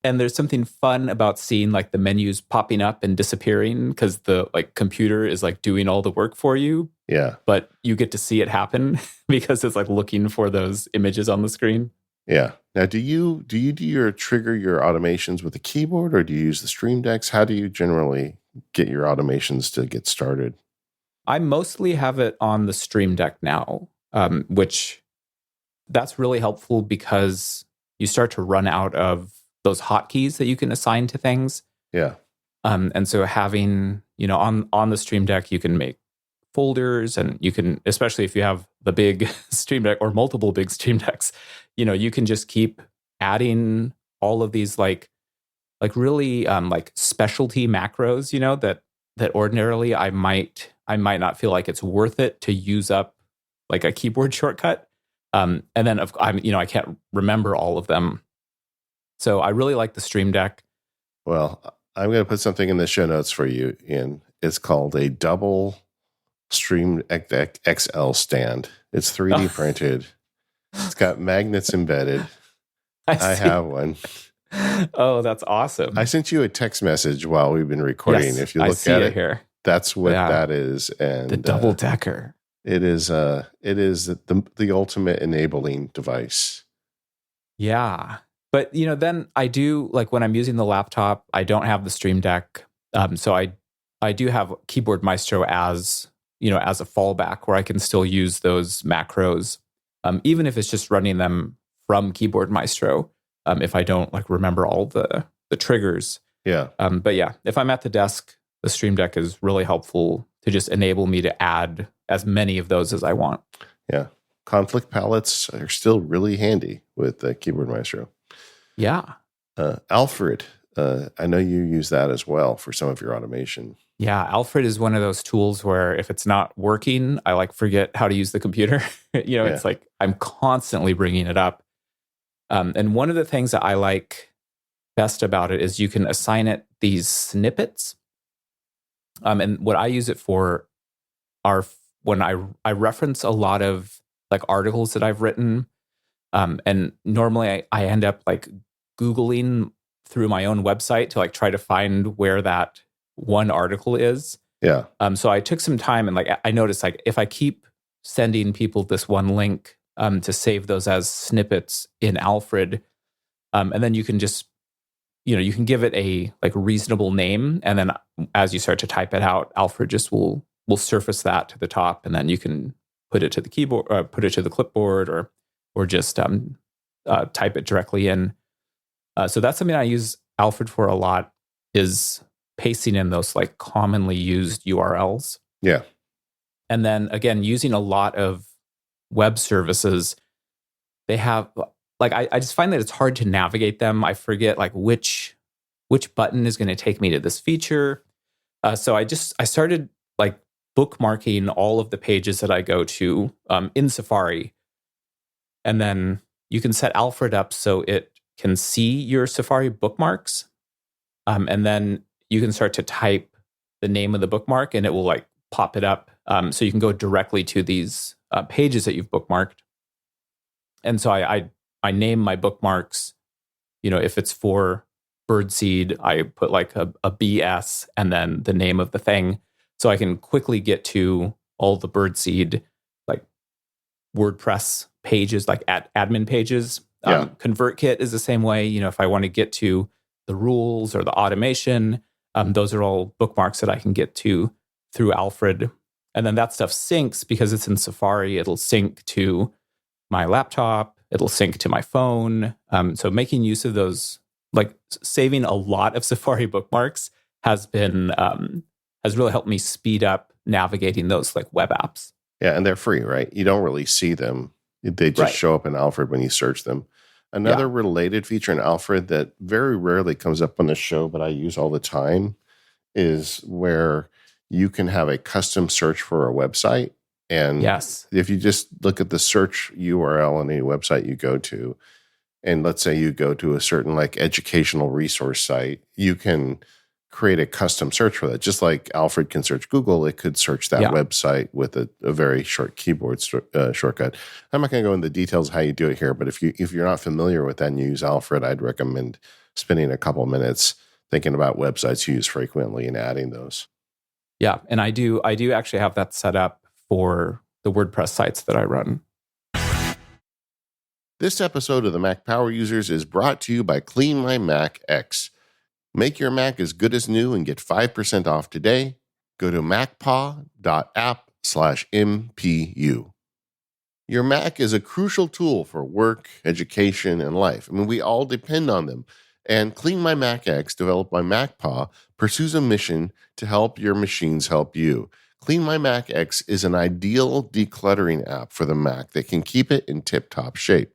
And there's something fun about seeing like the menus popping up and disappearing because the like computer is like doing all the work for you. Yeah. But you get to see it happen because it's like looking for those images on the screen. Yeah. Now, do you trigger your automations with a keyboard, or do you use the Stream Decks? How do you generally get your automations to get started? I mostly have it on the Stream Deck now, which that's really helpful because you start to run out of those hotkeys that you can assign to things. Yeah. And so having, on the Stream Deck, you can make folders, and you can, especially if you have the big Stream Deck or multiple big Stream Decks, you can just keep adding all of these like really like specialty macros, that ordinarily I might not feel like it's worth it to use up like a keyboard shortcut. And then I can't remember all of them. So I really like the Stream Deck. Well, I'm going to put something in the show notes for you, Ian. It's called a double Stream Deck XL stand. It's 3D printed. It's got magnets embedded. I have one. Oh, that's awesome. I sent you a text message while we've been recording. Yes, if you look at it here, that's what that is. And the double decker. It is the ultimate enabling device. Yeah. But, then I do, like when I'm using the laptop, I don't have the Stream Deck. So I do have Keyboard Maestro as a fallback where I can still use those macros, even if it's just running them from Keyboard Maestro. if I don't like remember all the triggers. Yeah. But yeah, if I'm at the desk, the Stream Deck is really helpful to just enable me to add as many of those as I want. Yeah. Conflict palettes are still really handy with Keyboard Maestro. Yeah. Alfred, I know you use that as well for some of your automation. Yeah, Alfred is one of those tools where if it's not working, I like forget how to use the computer. It's like I'm constantly bringing it up. And one of the things that I like best about it is you can assign it these snippets. And what I use it for are when I reference a lot of like articles that I've written. And normally I end up like Googling through my own website to like try to find where that one article is. Yeah. So I took some time and like I noticed like if I keep sending people this one link to save those as snippets in Alfred, and then you can just you can give it a like reasonable name, and then as you start to type it out, Alfred just will surface that to the top, and then you can put it to the keyboard, put it to the clipboard, or just type it directly in. So that's something I use Alfred for a lot, is pasting in those like commonly used URLs. Yeah. And then again, using a lot of web services, they have like I just find that it's hard to navigate them. I forget like which button is going to take me to this feature. So I started like bookmarking all of the pages that I go to in Safari. And then you can set Alfred up so it can see your Safari bookmarks. And then you can start to type the name of the bookmark and it will like pop it up. So you can go directly to these pages that you've bookmarked. And so I name my bookmarks, if it's for birdseed, I put like a BS and then the name of the thing. So I can quickly get to all the birdseed, like WordPress pages, like admin pages. Yeah. ConvertKit is the same way. If I want to get to the rules or the automation, those are all bookmarks that I can get to through Alfred. And then that stuff syncs because it's in Safari. It'll sync to my laptop. It'll sync to my phone. So making use of those, like saving a lot of Safari bookmarks has really helped me speed up navigating those like web apps. Yeah, and they're free, right? You don't really see them. They just show up in Alfred when you search them. Another related feature in Alfred that very rarely comes up on the show, but I use all the time, is where you can have a custom search for a website. And if you just look at the search URL on any website you go to, and let's say you go to a certain like educational resource site, you can create a custom search for that. Just like Alfred can search Google, it could search that website with a very short keyboard shortcut. I'm not going to go into the details of how you do it here, but if you're not familiar with that and you use Alfred, I'd recommend spending a couple minutes thinking about websites you use frequently and adding those. Yeah, and I do actually have that set up for the WordPress sites that I run. This episode of the Mac Power Users is brought to you by Clean My Mac X. Make your Mac as good as new and get 5% off today. Go to macpaw.app/MPU. Your Mac is a crucial tool for work, education, and life. I mean, we all depend on them. And Clean My Mac X, developed by MacPaw, pursues a mission to help your machines help you. Clean My Mac X is an ideal decluttering app for the Mac that can keep it in tip-top shape.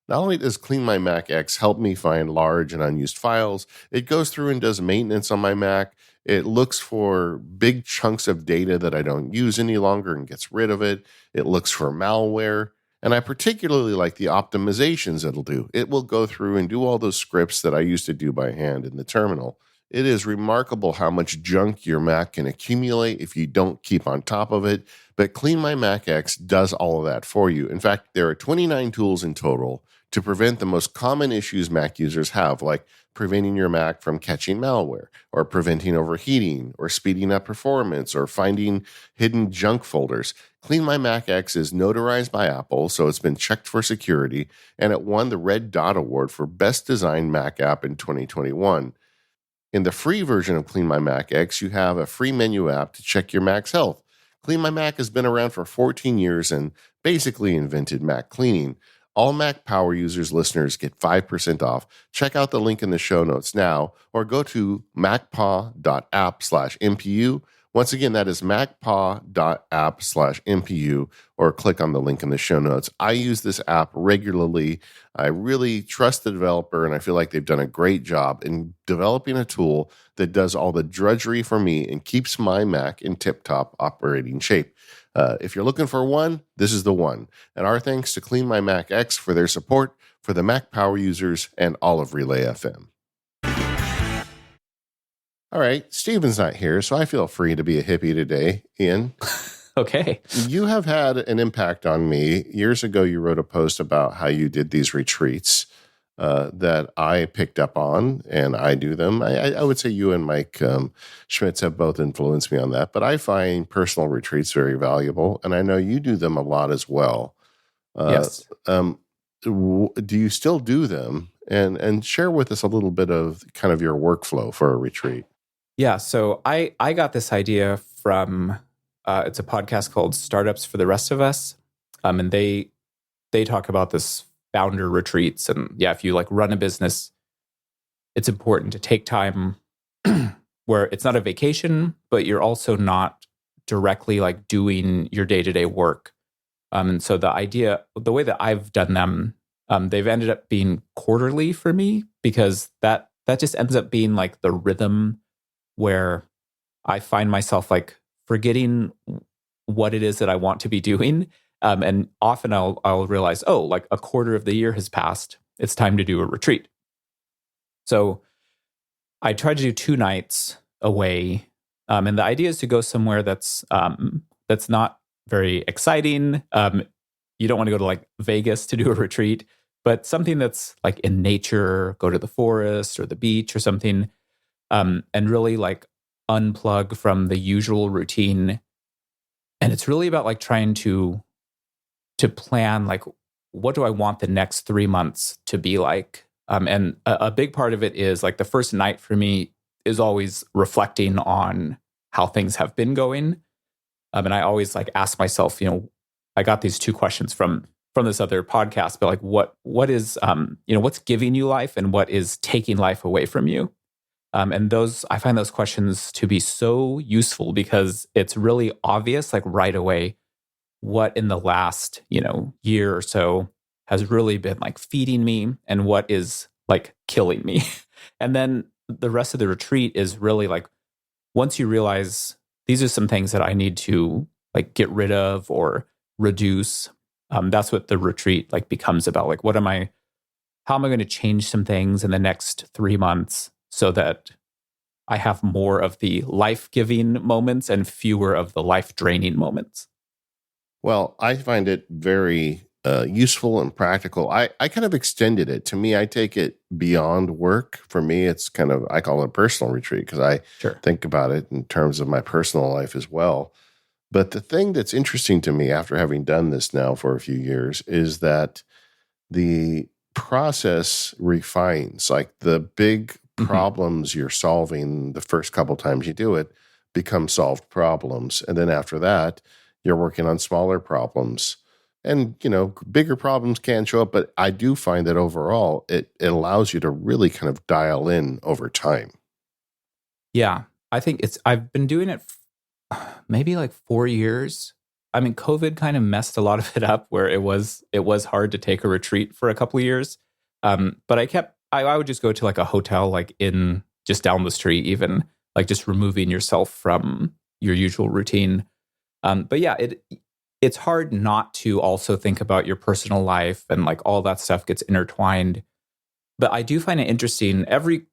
Not only does Clean My Mac X help me find large and unused files, it goes through and does maintenance on my Mac. It looks for big chunks of data that I don't use any longer and gets rid of it. It looks for malware. And I particularly like the optimizations it'll do. It will go through and do all those scripts that I used to do by hand in the terminal. It is remarkable how much junk your Mac can accumulate if you don't keep on top of it. But Clean My Mac X does all of that for you. In fact, there are 29 tools in total to prevent the most common issues Mac users have, like preventing your Mac from catching malware, or preventing overheating, or speeding up performance, or finding hidden junk folders. Clean My Mac X is notarized by Apple, so it's been checked for security, and it won the Red Dot Award for Best Designed Mac App in 2021. In the free version of Clean My Mac X, you have a free menu app to check your Mac's health. Clean My Mac has been around for 14 years and basically invented Mac cleaning. All Mac Power Users listeners get 5% off. Check out the link in the show notes now or go to macpaw.app/MPU. Once again, that is macpaw.app/MPU or click on the link in the show notes. I use this app regularly. I really trust the developer, and I feel like they've done a great job in developing a tool that does all the drudgery for me and keeps my Mac in tip-top operating shape. If you're looking for one, this is the one. And our thanks to Clean My Mac X for their support for the Mac Power Users and all of Relay FM. All right, Steven's not here, so I feel free to be a hippie today, Ian. Okay. You have had an impact on me. Years ago, you wrote a post about how you did these retreats that I picked up on, and I do them. I would say you and Mike Schmitz have both influenced me on that, but I find personal retreats very valuable, and I know you do them a lot as well. Yes. Do you still do them? And share with us a little bit of kind of your workflow for a retreat. Yeah. So I got this idea from it's a podcast called Startups for the Rest of Us, and they talk about this founder retreats. And yeah, if you like run a business, it's important to take time where it's not a vacation, but you're also not directly like doing your day-to-day work. And so the way that I've done them, they've ended up being quarterly for me because that just ends up being like the rhythm where I find myself like forgetting what it is that I want to be doing. And often I'll realize, oh, like a quarter of the year has passed. It's time to do a retreat. So I try to do 2 nights away. And the idea is to go somewhere that's not very exciting. You don't want to go to like Vegas to do a retreat, but something that's like in nature, go to the forest or the beach or something, and really like unplug from the usual routine. And it's really about like trying to plan like, what do I want the next 3 months to be like? And a big part of it is like the first night for me is always reflecting on how things have been going. And I always like ask myself, I got these 2 questions from this other podcast, but like what is what's giving you life and what is taking life away from you? And I find those questions to be so useful because it's really obvious, like right away, what in the last, year or so has really been like feeding me and what is like killing me. And then the rest of the retreat is really like, once you realize these are some things that I need to like get rid of or reduce, that's what the retreat like becomes about. Like, how am I going to change some things in the next 3 months so that I have more of the life-giving moments and fewer of the life-draining moments? Well, I find it very useful and practical. I kind of extended it. To me, I take it beyond work. For me, it's kind of, I call it a personal retreat because I think about it in terms of my personal life as well. But the thing that's interesting to me after having done this now for a few years is that the process refines. Like the big problems you're solving the first couple times you do it become solved problems. And then after that, you're working on smaller problems. And, bigger problems can show up, but I do find that overall it allows you to really kind of dial in over time. Yeah, I think I've been doing it maybe like 4 years. I mean, COVID kind of messed a lot of it up where it was hard to take a retreat for a couple of years. But I would just go to like a hotel, like in just down the street, even like just removing yourself from your usual routine. But yeah, it's hard not to also think about your personal life and like all that stuff gets intertwined. But I do find it interesting. Every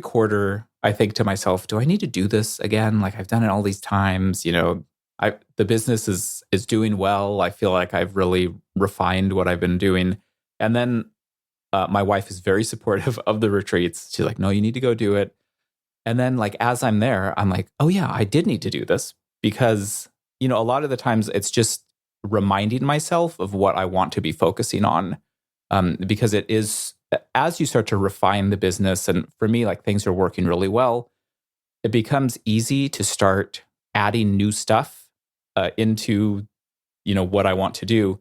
quarter, I think to myself, do I need to do this again? Like I've done it all these times. The business is doing well. I feel like I've really refined what I've been doing. And then my wife is very supportive of the retreats. She's like, no, you need to go do it. And then like as I'm there, I'm like, oh yeah, I did need to do this because a lot of the times it's just reminding myself of what I want to be focusing on. Because it is, as you start to refine the business, and for me, like things are working really well, it becomes easy to start adding new stuff into, what I want to do.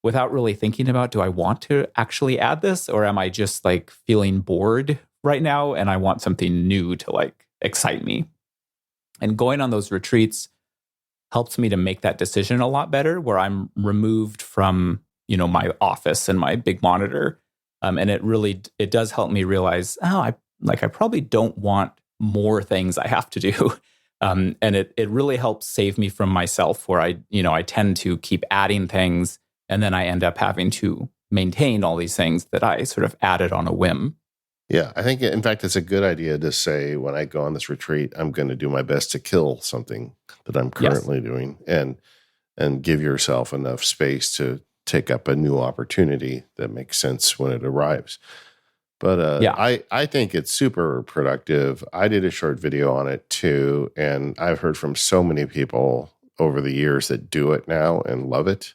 without really thinking about, do I want to actually add this, or am I just like feeling bored right now and I want something new to like excite me? And going on those retreats helps me to make that decision a lot better, where I'm removed from, my office and my big monitor. And it does help me realize, I probably don't want more things I have to do. And it really helps save me from myself, where I tend to keep adding things, and then I end up having to maintain all these things that I sort of added on a whim. Yeah, I think, in fact, it's a good idea to say, when I go on this retreat, I'm going to do my best to kill something that I'm currently doing, and give yourself enough space to take up a new opportunity that makes sense when it arrives. But I think it's super productive. I did a short video on it too, and I've heard from so many people over the years that do it now and love it.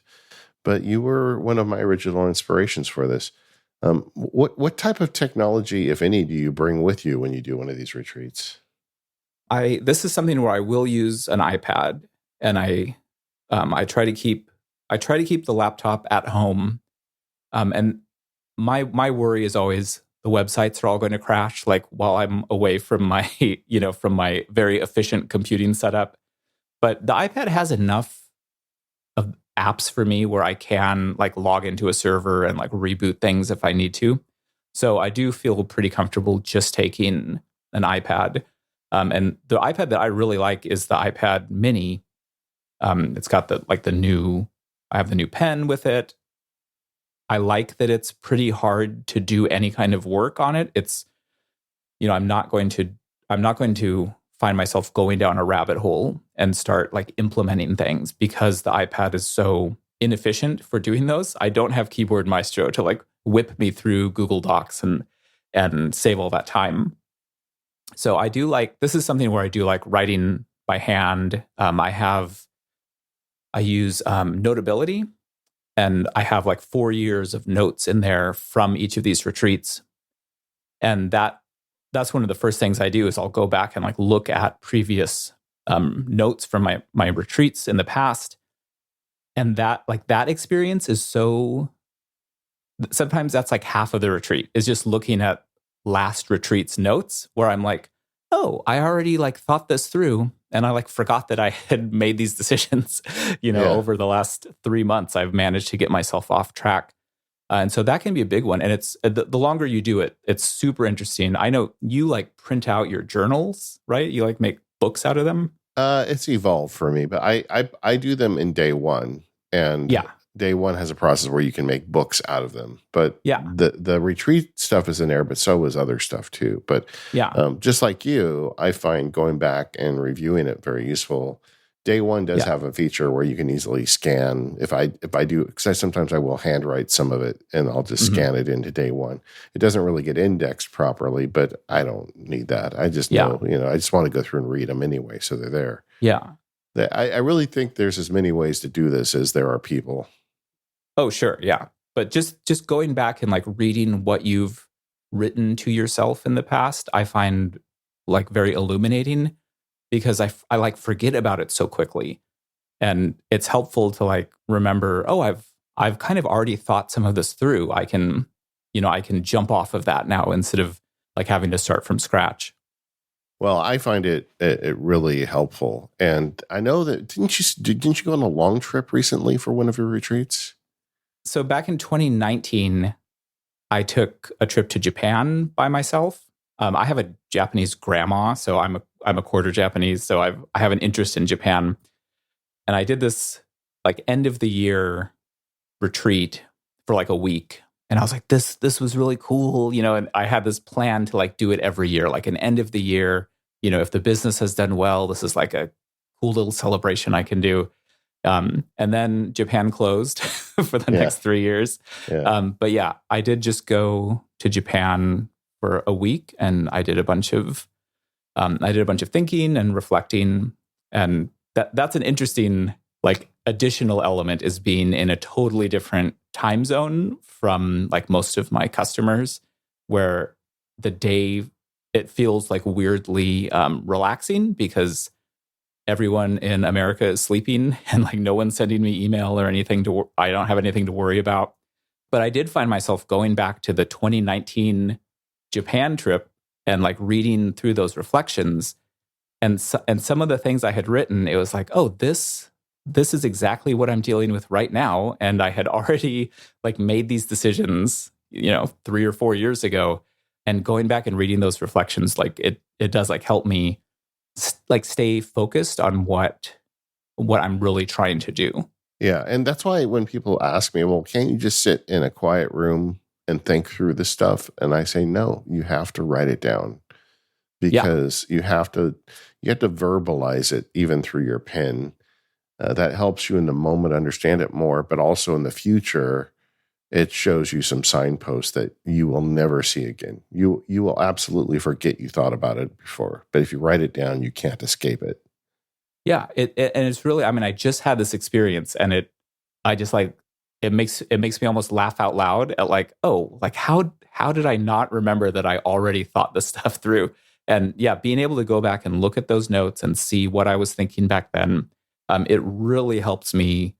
But you were one of my original inspirations for this. What type of technology, if any, do you bring with you when you do one of these retreats? This is something where I will use an iPad, and I try to keep the laptop at home. And my worry is always the websites are all going to crash, like while I'm away from my from my very efficient computing setup. But the iPad has enough of apps for me where I can like log into a server and like reboot things if I need to. So I do feel pretty comfortable just taking an iPad. And the iPad that I really like is the iPad Mini. It's got I have the new pen with it. I like that it's pretty hard to do any kind of work on it. It's, I'm not going to find myself going down a rabbit hole and start like implementing things, because the iPad is so inefficient for doing those. I don't have Keyboard Maestro to like whip me through Google Docs and save all that time. So this is something where I do like writing by hand. I use Notability, and I have like 4 years of notes in there from each of these retreats. And that's one of the first things I do is I'll go back and like look at previous notes from my retreats in the past. And that experience is sometimes that's like half of the retreat is just looking at last retreat's notes, where I'm like, oh, I already like thought this through, and I like forgot that I had made these decisions. Over the last 3 months, I've managed to get myself off track. And so that can be a big one. And it's the longer you do it, it's super interesting. I know you like print out your journals, right? You like make books out of them. It's evolved for me, but I do them in day one, and day one has a process where you can make books out of them. But the retreat stuff is in there, but so is other stuff too. But just like you, I find going back and reviewing it very useful. Day one does have a feature where you can easily scan. If I do, because sometimes I will handwrite some of it, and I'll just scan it into day one. It doesn't really get indexed properly, but I don't need that. I just know, I just want to go through and read them anyway, so they're there. Yeah. I really think there's as many ways to do this as there are people. Oh, sure. Yeah. But just going back and like reading what you've written to yourself in the past, I find like very illuminating, because I like forget about it so quickly. And it's helpful to like remember, oh, I've kind of already thought some of this through. I can jump off of that now instead of like having to start from scratch. Well, I find it really helpful. And I know that didn't you go on a long trip recently for one of your retreats? So back in 2019, I took a trip to Japan by myself. I have a Japanese grandma, so I'm a quarter Japanese, so I have an interest in Japan. And I did this like end of the year retreat for like a week. And I was like, this was really cool, and I had this plan to like do it every year, like an end of the year, if the business has done well, this is like a cool little celebration I can do. And then Japan closed for the next 3 years. But yeah, I did just go to Japan for a week, and I did a bunch of thinking and reflecting. And that's an interesting like additional element, is being in a totally different time zone from like most of my customers, where the day it feels like weirdly relaxing, because everyone in America is sleeping and like no one's sending me email or anything I don't have anything to worry about. But I did find myself going back to the 2019 Japan trip and like reading through those reflections, and some of the things I had written, it was like, oh, this is exactly what I'm dealing with right now, and I had already like made these decisions, 3 or 4 years ago. And going back and reading those reflections, like it does like help me like stay focused on what I'm really trying to do. Yeah. And that's why when people ask me, well, can't you just sit in a quiet room and think through this stuff? And I say, no, you have to write it down, because you have to verbalize it even through your pen. That helps you in the moment understand it more, but also in the future, it shows you some signposts that you will never see again. You will absolutely forget you thought about it before, but if you write it down, you can't escape it. Yeah, and it's really, I mean, I just had this experience, and it makes me almost laugh out loud at like, oh, like how did I not remember that I already thought this stuff through? And yeah, being able to go back and look at those notes and see what I was thinking back then, it really helps me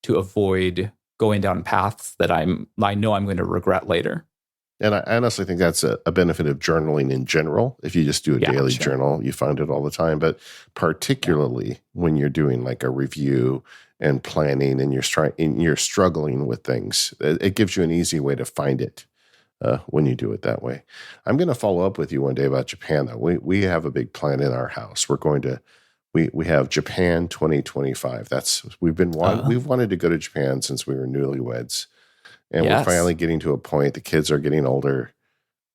to avoid going down paths that I know I'm going to regret later. And I honestly think that's a benefit of journaling in general. If you just do a daily journal, you find it all the time. But particularly when you're doing like a review and planning, and you're struggling with things, it gives you an easy way to find it when you do it that way. I'm going to follow up with you one day about Japan, though. We have a big plan in our house. We're going to we have Japan 2025. We've wanted to go to Japan since we were newlyweds. And we're finally getting to a point. The kids are getting older,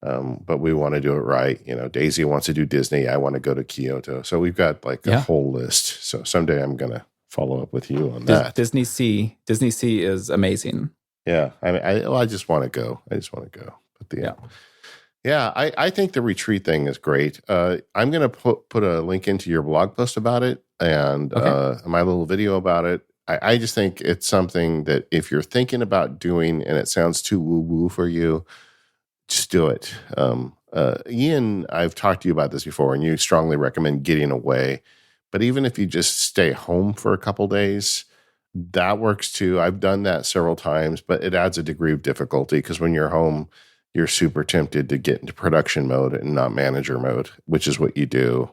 but we want to do it right. Daisy wants to do Disney. I want to go to Kyoto. So we've got like a whole list. So someday I'm going to follow up with you on that. Disney Sea is amazing. Yeah. I just want to go. But I think the retreat thing is great. I'm going to put a link into your blog post about it, and my little video about it. I just think it's something that if you're thinking about doing and it sounds too woo-woo for you, just do it. Ian, I've talked to you about this before, and you strongly recommend getting away. But even if you just stay home for a couple days, that works too. I've done that several times, but it adds a degree of difficulty because when you're home, you're super tempted to get into production mode and not manager mode, which is what you do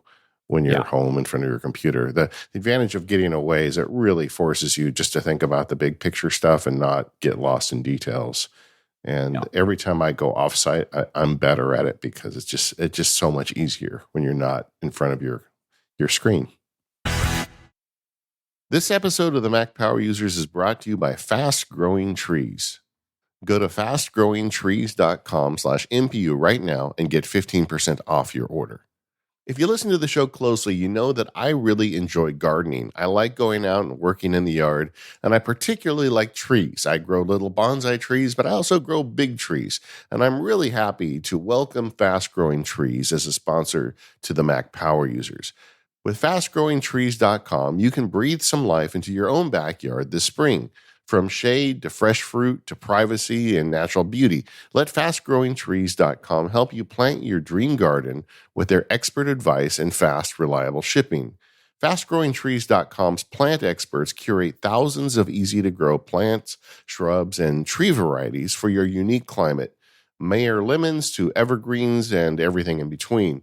when you're home in front of your computer. The advantage of getting away is it really forces you just to think about the big picture stuff and not get lost in details. And every time I go offsite, I'm better at it because it's just so much easier when you're not in front of your screen. This episode of the Mac Power Users is brought to you by Fast Growing Trees. Go to fastgrowingtrees.com/MPU right now and get 15% off your order. If you listen to the show closely, you know that I really enjoy gardening. I like going out and working in the yard, and I particularly like trees. I grow little bonsai trees, but I also grow big trees. And I'm really happy to welcome Fast Growing Trees as a sponsor to the Mac Power Users. With fastgrowingtrees.com, you can breathe some life into your own backyard this spring. From shade to fresh fruit to privacy and natural beauty, let fastgrowingtrees.com help you plant your dream garden with their expert advice and fast, reliable shipping. FastGrowingTrees.com's plant experts curate thousands of easy-to-grow plants, shrubs, and tree varieties for your unique climate. Mayer lemons to evergreens and everything in between.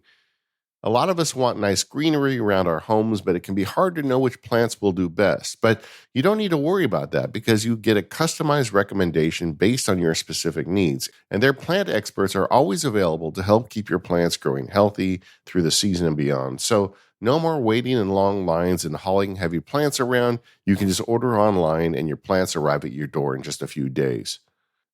A lot of us want nice greenery around our homes, but it can be hard to know which plants will do best. But you don't need to worry about that because you get a customized recommendation based on your specific needs. And their plant experts are always available to help keep your plants growing healthy through the season and beyond. So no more waiting in long lines and hauling heavy plants around. You can just order online and your plants arrive at your door in just a few days.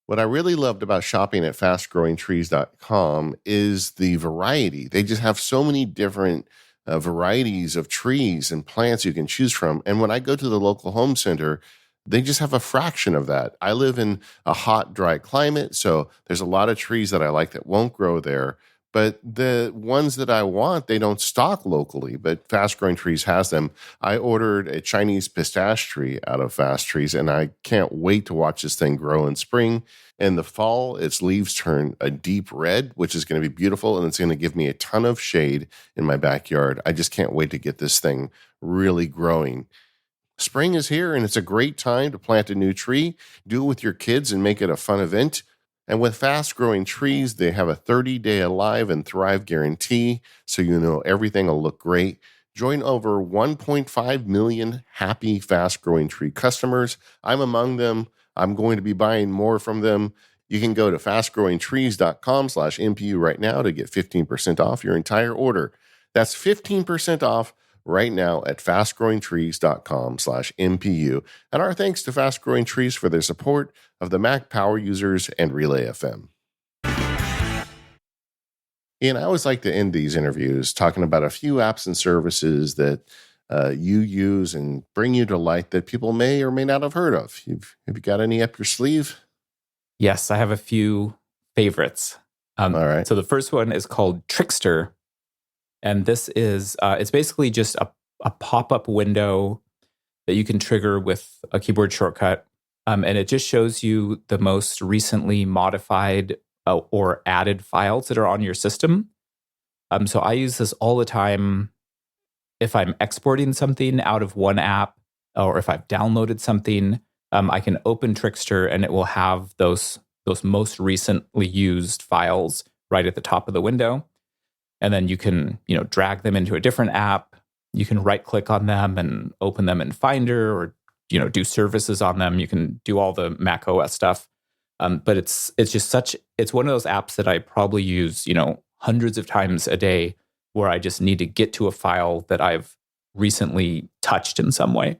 What I really loved about shopping at fastgrowingtrees.com is the variety. They just have so many different varieties of trees and plants you can choose from. And when I go to the local home center, they just have a fraction of that. I live in a hot, dry climate, so there's a lot of trees that I like that won't grow there. But the ones that I want, they don't stock locally, but Fast Growing Trees has them. I ordered a Chinese pistache tree out of Fast Trees, and I can't wait to watch this thing grow in spring. In the fall, its leaves turn a deep red, which is going to be beautiful, and it's going to give me a ton of shade in my backyard. I just can't wait to get this thing really growing. Spring is here, and it's a great time to plant a new tree. Do it with your kids and make it a fun event. And with fast growing trees, they have a 30-day Alive and Thrive guarantee, so you know everything will look great. Join over 1.5 million happy fast growing tree customers. I'm among them. I'm going to be buying more from them. You can go to fastgrowingtrees.com/MPU right now to get 15% off your entire order. That's 15% off right now at fastgrowingtrees.com/MPU. And our thanks to Fast Growing Trees for their support of the Mac Power Users and Relay FM. Ian, I always like to end these interviews talking about a few apps and services that you use and bring you to light that people may or may not have heard of. Have you got any up your sleeve? Yes, I have a few favorites. All right. So the first one is called Trickster. And this is, it's basically just a pop-up window that you can trigger with a keyboard shortcut. And it just shows you the most recently modified or added files that are on your system. So I use this all the time if I'm exporting something out of one app, or if I've downloaded something. I can open Trickster and it will have those most recently used files right at the top of the window. And then you can, drag them into a different app. You can right click on them and open them in Finder, or, do services on them. You can do all the Mac OS stuff. But it's one of those apps that I probably use, hundreds of times a day, where I just need to get to a file that I've recently touched in some way.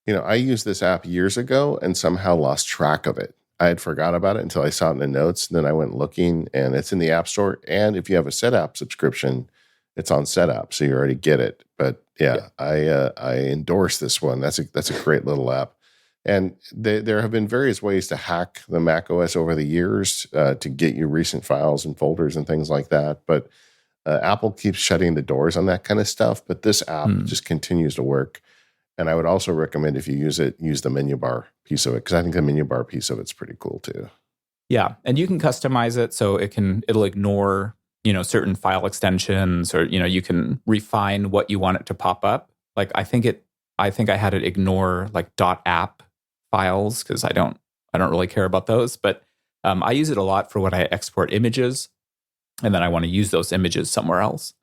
I used this app years ago and somehow lost track of it. I had forgot about it until I saw it in the notes. And then I went looking, and it's in the App Store. And if you have a SetApp subscription, it's on SetApp, so you already get it. But yeah. I endorse this one. That's a great little app. And there have been various ways to hack the Mac OS over the years to get you recent files and folders and things like that. But Apple keeps shutting the doors on that kind of stuff. But this app just continues to work. And I would also recommend, if you use it, use the menu bar piece of it, because I think the menu bar piece of it's pretty cool too. Yeah, and you can customize it so it'll ignore certain file extensions, or you can refine what you want it to pop up. Like I think I had it ignore like .app files, because I don't really care about those. But I use it a lot for when I export images, and then I want to use those images somewhere else.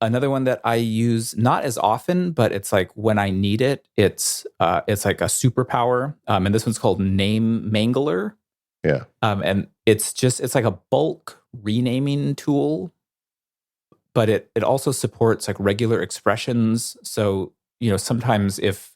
Another one that I use not as often, but it's like when I need it, it's like a superpower. And this one's called Name Mangler. Yeah. And it's like a bulk renaming tool, but it also supports like regular expressions. So, sometimes if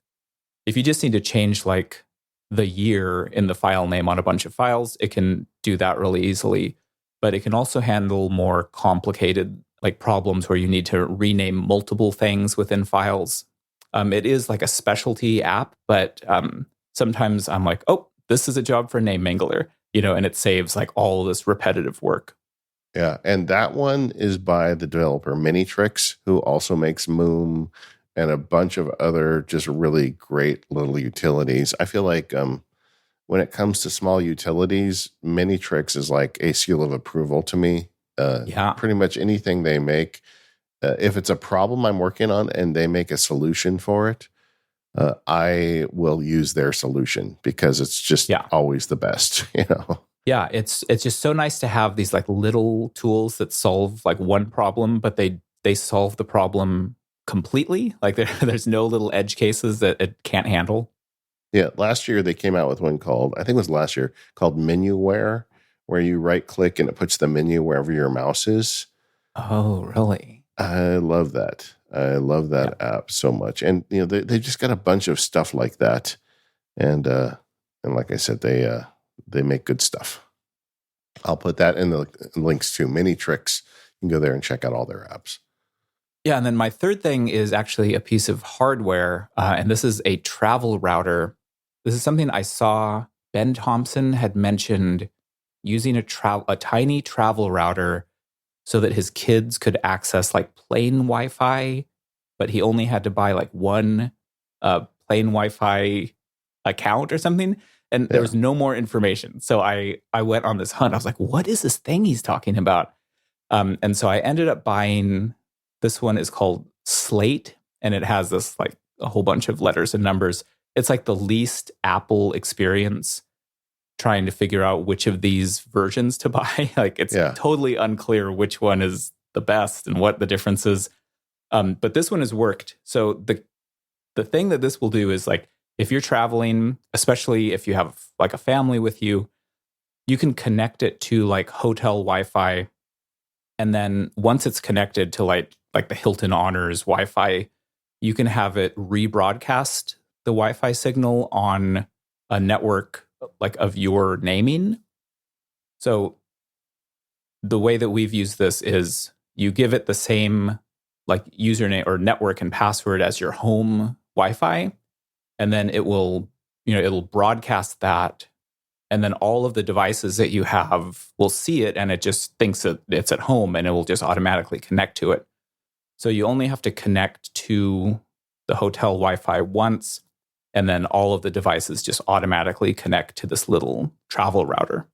you just need to change like the year in the file name on a bunch of files, it can do that really easily. But it can also handle more complicated like problems where you need to rename multiple things within files. It is like a specialty app, but sometimes I'm like, oh, this is a job for Name Mangler, and it saves like all this repetitive work. Yeah, and that one is by the developer Minitrix, who also makes Moom and a bunch of other just really great little utilities. I feel like when it comes to small utilities, Minitrix is like a seal of approval to me. Pretty much anything they make, if it's a problem I'm working on and they make a solution for it, I will use their solution, because it's just always the best, Yeah, it's just so nice to have these like little tools that solve like one problem, but they solve the problem completely. Like there's no little edge cases that it can't handle. Yeah, last year they came out with one called Menuware, where you right click and it puts the menu wherever your mouse is. Oh, really? I love that. I love that app so much. And they just got a bunch of stuff like that. And like I said, they make good stuff. I'll put that in the links to Minitrix. You can go there and check out all their apps. Yeah, and then my third thing is actually a piece of hardware, and this is a travel router. This is something I saw Ben Thompson had mentioned, using a tiny travel router so that his kids could access like plain Wi-Fi, but he only had to buy like one plain Wi-Fi account or something. And there was no more information. So I went on this hunt. I was like, what is this thing he's talking about? And so I ended up buying, this one is called Slate, and it has this like a whole bunch of letters and numbers. It's like the least Apple experience trying to figure out which of these versions to buy. Like it's totally unclear which one is the best and what the difference is. But this one has worked. So the thing that this will do is like, if you're traveling, especially if you have like a family with you, you can connect it to like hotel Wi-Fi. And then once it's connected to like the Hilton Honors Wi-Fi, you can have it rebroadcast the Wi-Fi signal on a network like of your naming. So the way that we've used this is you give it the same like username or network and password as your home Wi-Fi. And then it will, it'll broadcast that. And then all of the devices that you have will see it, and it just thinks that it's at home, and it will just automatically connect to it. So you only have to connect to the hotel Wi-Fi once, and then all of the devices just automatically connect to this little travel router.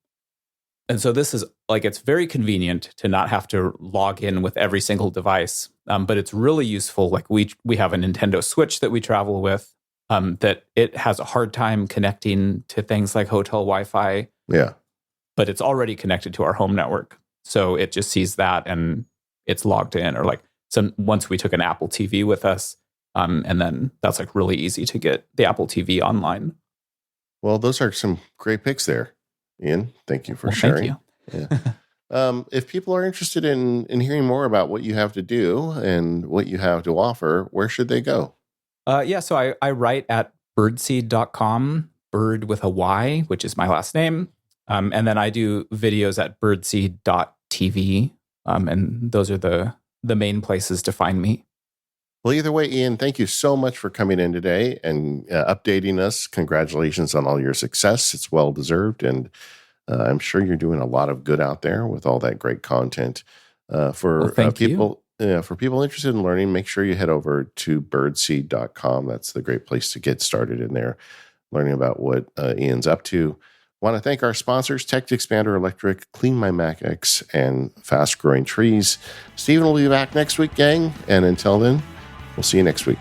And so this is like, it's very convenient to not have to log in with every single device, but it's really useful. Like we have a Nintendo Switch that we travel with. That it has a hard time connecting to things like hotel Wi-Fi. Yeah. But it's already connected to our home network. So it just sees that and it's logged in. Or like, so once we took an Apple TV with us, and then that's like really easy to get the Apple TV online. Well, those are some great picks there, Ian. Thank you for sharing. Thank you. Yeah. If people are interested in hearing more about what you have to do and what you have to offer, where should they go? So I write at birdseed.com, Bird with a Y, which is my last name. And then I do videos at birdseed.tv. And those are the main places to find me. Well, either way, Ian, thank you so much for coming in today and updating us. Congratulations on all your success. It's well-deserved. And I'm sure you're doing a lot of good out there with all that great content. For people interested in learning, make sure you head over to birdseed.com. That's the great place to get started in there, learning about what Ian's up to. Want to thank our sponsors, Tech Expander Electric, Clean My Mac X, and Fast Growing Trees. Stephen will be back next week, gang. And until then, we'll see you next week.